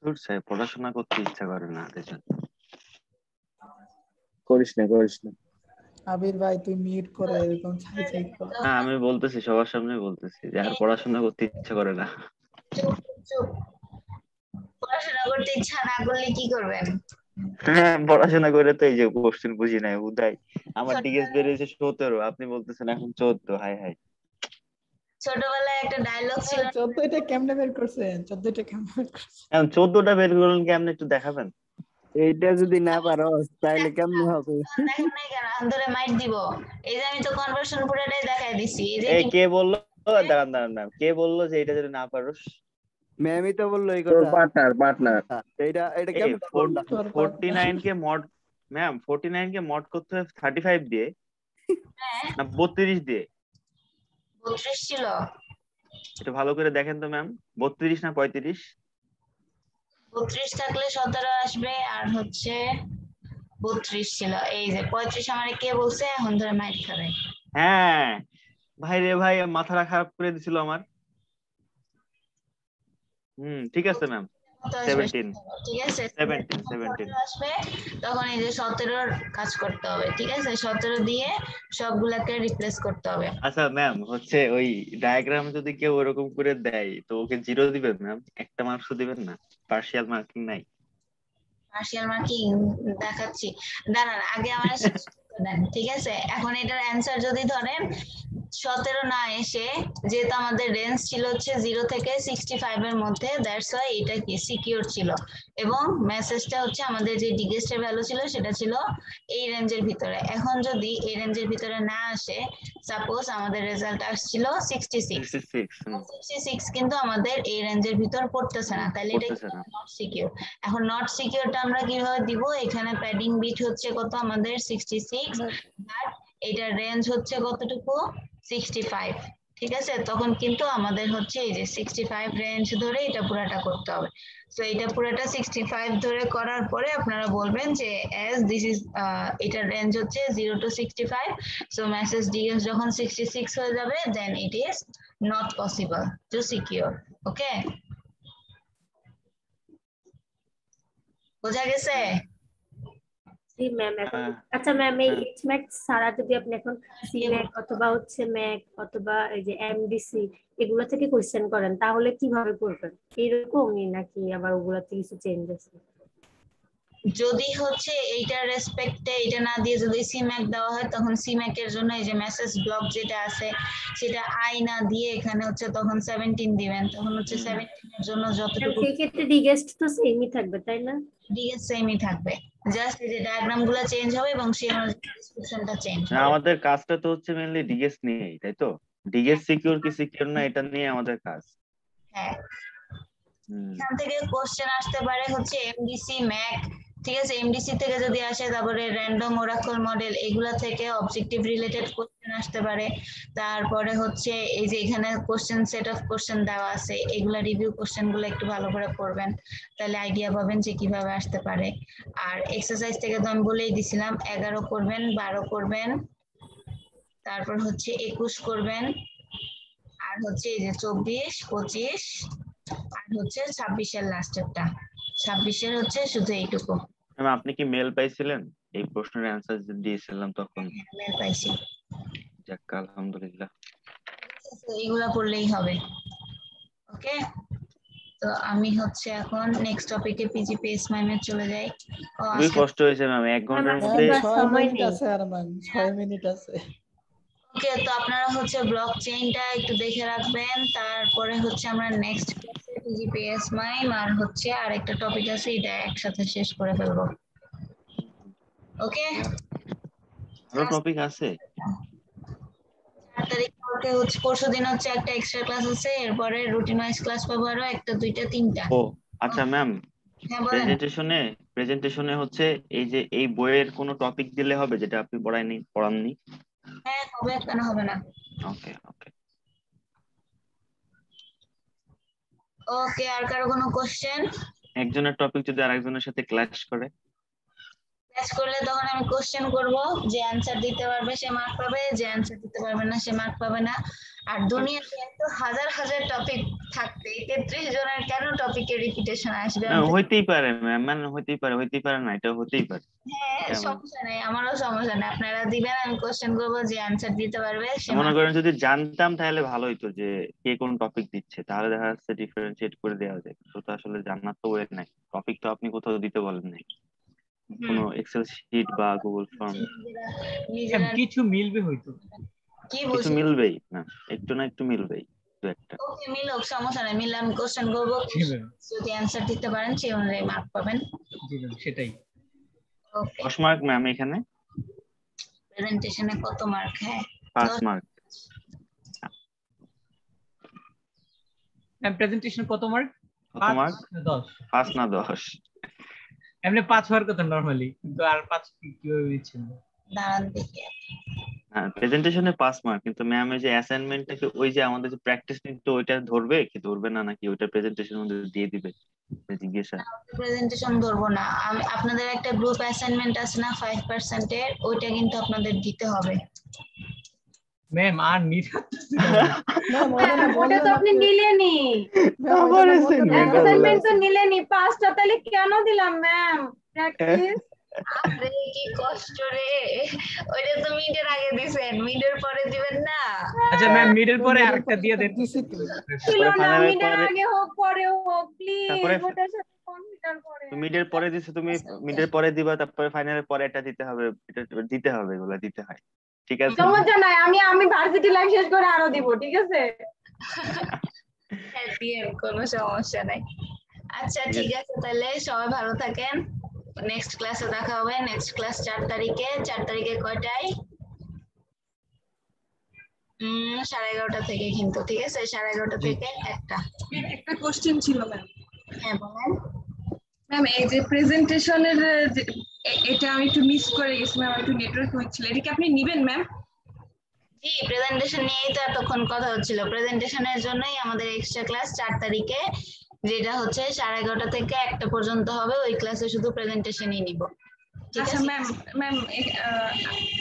ধুর স্যার, পড়াশোনা করতে ইচ্ছা করে না দেখেন। করিস না। আবির ভাই তুই মিউট করে এরকম ছাই ছাই কর। না আমি বলতেছি, সবার সামনে বলতেছি যে আর পড়াশোনা করতে ইচ্ছা করে না। চুপ চুপ, পড়াশোনা করতে ইচ্ছা না করলে কি করবেন? হ্যাঁ পড়াশোনা করে তো এই যে কোশ্চেন বুঝি নাই উদয়, আমার ডিএস বেরিয়েছে 17, আপনি বলতেছেন এখন 14। হাই হাই, ছোটবেলায় একটা ডায়লগ ছিল, 14টা কেমনে বের করছেন? 14টা কেমনে বের করছেন? এখন 14টা বের করলেন কেমনে একটু দেখাবেন? এইটা যদি না পারো তাইলে কেমন হবে? দেখেন নাই কেন? আন্দরে মাইট দিব। এই যে আমি তো কনভার্সন পুরোটাই দেখাই দিছি, এই যে এই কে বললো? দাঁড়ান ম্যাম, কে বললো যে এটা যদি না পারোস? ম্যামই তো বললো এই তোর কথা। পার্টনার এটা কেমন বললাম? 49 কে মড, ম্যাম 49 কে মড করতে হবে 35 দিয়ে হ্যাঁ না 32 দিয়ে? 32 ছিল। এটা ভালো করে দেখেন তো ম্যাম, 32 না 35? 32 থাকলে 17 আসবে, আর হচ্ছে 32 ছিল। এই যে 35 আমারে কে বলছে? এখন ধরে মাইট খাবে। হ্যাঁ ভাই রে ভাই, মাথাটা খারাপ করে দিছিল আমার। ঠিক আছে ম্যাম, 17 ঠিক আছে 17 আসবে, তখন এই যে 17 কাজ করতে হবে, ঠিক আছে? 17 দিয়ে সবগুলাকে রিপ্লেস করতে হবে। আচ্ছা ম্যাম, হচ্ছে ওই ডায়াগ্রাম যদি কেউ ওরকম করে দেয় তো ওকে 0 দিবেন ম্যাম? একটা মার্কসও দিবেন না? পার্শিয়াল মার্কিং নাই? পার্শিয়াল মার্কিং দেখাচ্ছি, দাঁড়ান আগে আমার শেষ করতে দেন, ঠিক আছে? এখন এটার অ্যান্সার যদি ধরেন 17 না এসে, যেহেতু আমাদের রেঞ্জ ছিল হচ্ছে 0 থেকে 65 এর মধ্যে, দ্যাটস ওয়াই এটা কি সিকিউর ছিল, এবং মেসেজটা হচ্ছে আমাদের যে ডিগেস্টের ভ্যালু ছিল সেটা ছিল এই রেঞ্জের ভিতরে। এখন যদি এই রেঞ্জের ভিতরে না আসে, সাপোজ আমাদের রেজাল্ট আসছিল 66, 66 কিন্তু আমাদের এই রেঞ্জের ভিতর পড়তেছে না, তাহলে এটা নট সিকিউর। এখন নট সিকিউরটা আমরা কিভাবে দিব? এখানে প্যাডিং বিট হচ্ছে কত? আমাদের 66, বাট এটার রেঞ্জ হচ্ছে কতটুকু? 65, ঠিক আছে? তখন কিন্তু আমাদের হচ্ছে এই যে 65 রেঞ্জ ধরে এটা পুরাটা করতে হবে। সো এটা পুরাটা 65 ধরে করার পরে আপনারা বলবেন যে as this is এটার রেঞ্জ হচ্ছে 0 to 65, so message ds যখন 66 হয়ে যাবে then it is not possible to secure. ওকে, বোঝা গেছে? জি ম্যাম। এখন আচ্ছা ম্যাম, এই এইচ ম্যাক ছাড়া যদি আপনি এখন সি ম্যাক অথবা হচ্ছে ম্যাক অথবা এই যে এমডিসি এগুলো থেকে কোশ্চেন করেন তাহলে কিভাবে করবেন? এরকমই নাকি আবার ওগুলাতে কিছু চেঞ্জ আছে? যদি হচ্ছে এইটার রেসপেক্টে এটা না দিয়ে যদি সিম্যাক দেওয়া হয় তখন সিম্যাক এর জন্য এই যে মেসেজ ব্লক যেটা আছে সেটা আই না দিয়ে এখানে হচ্ছে তখন 17 দিবেন, তখন হচ্ছে 17 এর জন্য যতটুকু সেই ক্ষেত্রে ডিগেস্ট তো সেমই থাকবে তাই না? ডিএস সেমই থাকবে, জাস্ট এই যে ডায়াগ্রাম গুলো চেঞ্জ হবে এবং সেই অনুযায়ী ডেসক্রিপশনটা চেঞ্জ না, হবে। আমাদের কাজটা তো হচ্ছে মেইনলি ডিগেস নিয়েই, তাই তো? ডিগেস সিকিউর কি সিকিউর না এটা নিয়ে আমাদের কাজ। হ্যাঁ, হুম। এখান থেকে কোশ্চেন আসতে পারে হচ্ছে এমডিসি ম্যাক, ঠিক আছে, এমডিসি থেকে যদি আসে তারপরে র্যান্ডম ওরাকল মডেল এগুলা থেকে অবজেক্টিভ রিলেটেড কোশ্চেন আসতে পারে। তারপরে হচ্ছে এই যে এখানে কোশ্চেন সেট অফ কোশ্চেন দেওয়া আছে, এগুলা রিভিউ কোশ্চেন গুলো একটু ভালো করে পড়বেন, তাহলে আইডিয়া পাবেন যে কিভাবে আসতে পারে। আর এক্সারসাইজ থেকে তো আমি বলেই দিছিলাম 11 করবেন, 12 করবেন, তারপর হচ্ছে 21 করবেন, আর হচ্ছে এই যে 24, 25 আর হচ্ছে 26-এর লাস্টেরটা, 26-এর হচ্ছে শুধু এইটুকু। ম্যাম আপনি কি মেল পাইছিলেন এই প্রশ্নের অ্যান্সার দিয়েছিলাম তখন? মেল পাইছি। যাক, আলহামদুলিল্লাহ। এইগুলা পড়লেই হবে। ওকে, তো আমি হচ্ছে এখন নেক্সট টপিকে পিজিপিএস মাইমে চলে যাই। খুবই কষ্ট হয়েছে ম্যাম, 1 ঘন্টার মধ্যে। 6 মিনিট আছে আর ম্যাম 6 মিনিট আছে। ওকে, তো আপনারা হচ্ছে ব্লক চেইনটা একটু দেখে রাখবেন, তারপরে হচ্ছে আমরা নেক্সট ক্লাসে পিজিপিএস মাইম আর হচ্ছে আরেকটা টপিক আছে এটা একসাথে শেষ করে ফেলবো। ওকে, আরো টপিক আছে? 4 তারিখ ওকে হচ্ছে পরশুদিন হচ্ছে একটা এক্সট্রা ক্লাস আছে, এরপরে রুটিন ওয়াইজ ক্লাস পাবো আরো 1টা 2টা 3টা। ও আচ্ছা ম্যাম, হ্যাঁ বলেন। প্রেজেন্টেশনে হচ্ছে এই যে এই বইয়ের কোনো টপিক দিলে হবে যেটা আপনি পড়াননি? হ্যাঁ হবে, কেন হবে না। ওকে ওকে ওকে, আর কারো কোনো কোশ্চেন? একজনের টপিক যদি আরেকজনের সাথে ক্ল্যাশ করে? ক্লাস করলে তখন আমি কোশ্চেন করব, যে অ্যানসার দিতে পারবে সে মার্ক পাবে, যে অ্যানসার দিতে পারবে না সে মার্ক পাবে না। আর দুনিয়াতে এত হাজার হাজার টপিক থাকতে 33 জনের কেন টপিকের রিপিটেশন আসবে? হইতেই পারে ম্যাম, মানে হইতেই পারে না, এটা হতেই পারে। হ্যাঁ সমস্যা নাই, আমারও সমস্যা নাই, আপনারা দিবেন আমি কোশ্চেন করব, যে অ্যানসার দিতে পারবে সে মনে করেন যদি জানতাম তাহলে ভালো হইতো যে কে কোন টপিক দিচ্ছে, তাহলে দেখা যাচ্ছে ডিফারেন্সিয়েট করে দেওয়া যায়, কিন্তু তো আসলে জানার তো ওয়ে নাই, টপিক তো আপনি কোথাও দিতে বলেন নাই, কোনো এক্সেল শিট বা গুগল ফর্ম। কিছু মিলবে হয়তো, কি কিছু বুঝছেন? মিলবেই না, একটু না একটু মিলবেই, দু একটা। ওকে, মিলুক, সমস্যা নাই, মিললে আমি কোশ্চেন করব, যদি অ্যানসার দিতে পারেন সেই অনুযায়ী মার্ক পাবেন। সেটাই। ওকে, 10 মার্ক ম্যাম এখানে? প্রেজেন্টেশনে কত মার্ক? হ্যাঁ 5 মার্ক। ম্যাম প্রেজেন্টেশন কত মার্ক? 5 মার্ক? 10? 5 না 10? এমনি 5 হওয়ার কথা নরমালি, কিন্তু আর 5 কিভাবে দিচ্ছেন? দাঁড়ান দেখি। হ্যাঁ প্রেজেন্টেশনে 5 মার্ক, কিন্তু ম্যাম এই যে অ্যাসাইনমেন্টটাকে ওই যে আমাদের যে প্র্যাকটিস নিতে ওইটা ধরবে কি ধরবে না, নাকি ওইটা প্রেজেন্টেশনের মধ্যে দিয়ে দিবে জিজ্ঞাসা? প্রেজেন্টেশন ধরবো না আমি, আপনাদের একটা গ্রুপ অ্যাসাইনমেন্ট আছে না 5% এর, ওইটা কিন্তু আপনাদের দিতে হবে। ম্যাম আর ম্যাম ওটা তো আপনি নিলেনি, অ্যাসাইনমেন্ট তো নিলেনি 5টা, তাহলে কেন দিলাম ম্যাম প্র্যাকটিস? আরে কি কষ্ট রে, ওইটা তো মিডের আগে দিবেন, মিডের পরে দিবেন না। আচ্ছা ম্যাম মিডের পরে আরেকটা দিয়ে দেন। ছিল না, মিডের আগে হোক পরে হোক প্লিজ, ওটার সাথে কনসিডার করেন। মিডের পরে দিছো তুমি, মিডের পরে দিবা, তারপরে ফাইনালের পরে এটা দিতে হবে, এটা দিতে হবে, এগুলো দিতে হয়, ঠিক আছে? সমস্যা নাই, আমি ভার্সিটি লাইফ শেষ করে আরো দিব, ঠিক আছে? হ্যাঁ দিয়ে কোনো সমস্যা নাই। আচ্ছা ঠিক আছে, তাহলে সবাই ভালো থাকেন, নেক্সট ক্লাসে দেখা হবে। নেক্সট ক্লাস 4 তারিখে। 4 তারিখে কয়টায়? 11:30 থেকে, কিন্তু ঠিক আছে 11:30 থেকে 1টা। একটা কোশ্চেন ছিল ম্যাম। হ্যাঁ বলেন ম্যাম, এই যে প্রেজেন্টেশনের এটা আমি একটু মিস করে গেছি ম্যাম, একটু নেটওয়ার্ক হচ্ছিল, এটা কি আপনি নিবেন ম্যাম? জি, প্রেজেন্টেশন নিয়েই তো এতক্ষণ কথা হচ্ছিল, প্রেজেন্টেশনের জন্যই আমাদের এক্সট্রা ক্লাস 4 তারিখে, যেটা হচ্ছে 11:30 থেকে 1টা পর্যন্ত হবে, ওই ক্লাসে শুধু প্রেজেন্টেশনই নিব। আচ্ছা ম্যাম,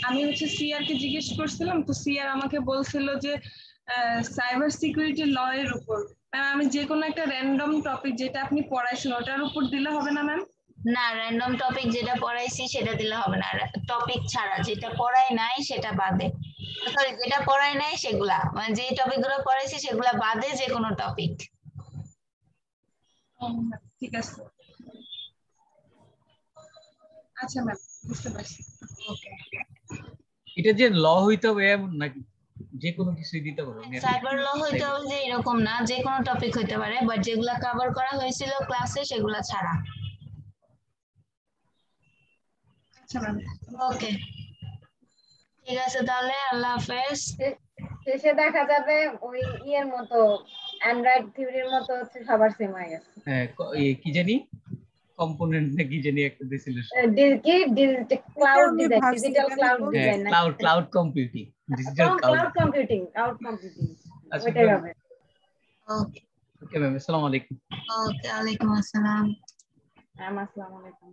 আমি হচ্ছে সিআর কে জিজ্ঞেস করছিলাম, তো সিআর আমাকে বলছিল যে সাইবার সিকিউরিটি ল এর উপর। ম্যাম আমি যে কোনো একটা র্যান্ডম টপিক যেটা আপনি পড়াইছেন ওটার উপর দিলে হবে না ম্যাম? না, র্যান্ডম টপিক যেটা পড়াইছি সেটা দিলে হবে না, টপিক ছাড়া, যেটা পড়াই নাই সেটা বাদে, সরি যেটা পড়াই নাই সেগুলা, মানে যে টপিক গুলো পড়াইছি সেগুলা বাদে যে কোনো টপিক। ঠিক আছে। আচ্ছা ম্যাম, বুঝতে পারছি। ওকে। এটা যে ল হইতে হবে এমন নাকি, যে কোনো কিছুই দিতে পারো? সাইবার ল হইতে হবে যে এরকম না, যে কোনো টপিক হইতে পারে, বাট যেগুলা কভার করা হয়েছিল ক্লাসে সেগুলা ছাড়া। আচ্ছা ম্যাম, ওকে, ঠিক আছে তাহলে, আল্লাহ হাফেজ। শেষে দেখা যাবে ওই ইয়ের মতো অ্যান্ড্রয়েড থিওরির মতো হচ্ছে সবার সেম হয়ে গেছে। হ্যাঁ, কি জানি কম্পোনেন্ট না কি জানি একটা দিছিল, কি cloud design, digital cloud design, cloud computing, digital cloud computing, ওইটাই হবে। ওকে ওকে ম্যাম, আসসালামু আলাইকুম। ওকে, ওয়ালাইকুম আসসালাম। আসসালামু আলাইকুম।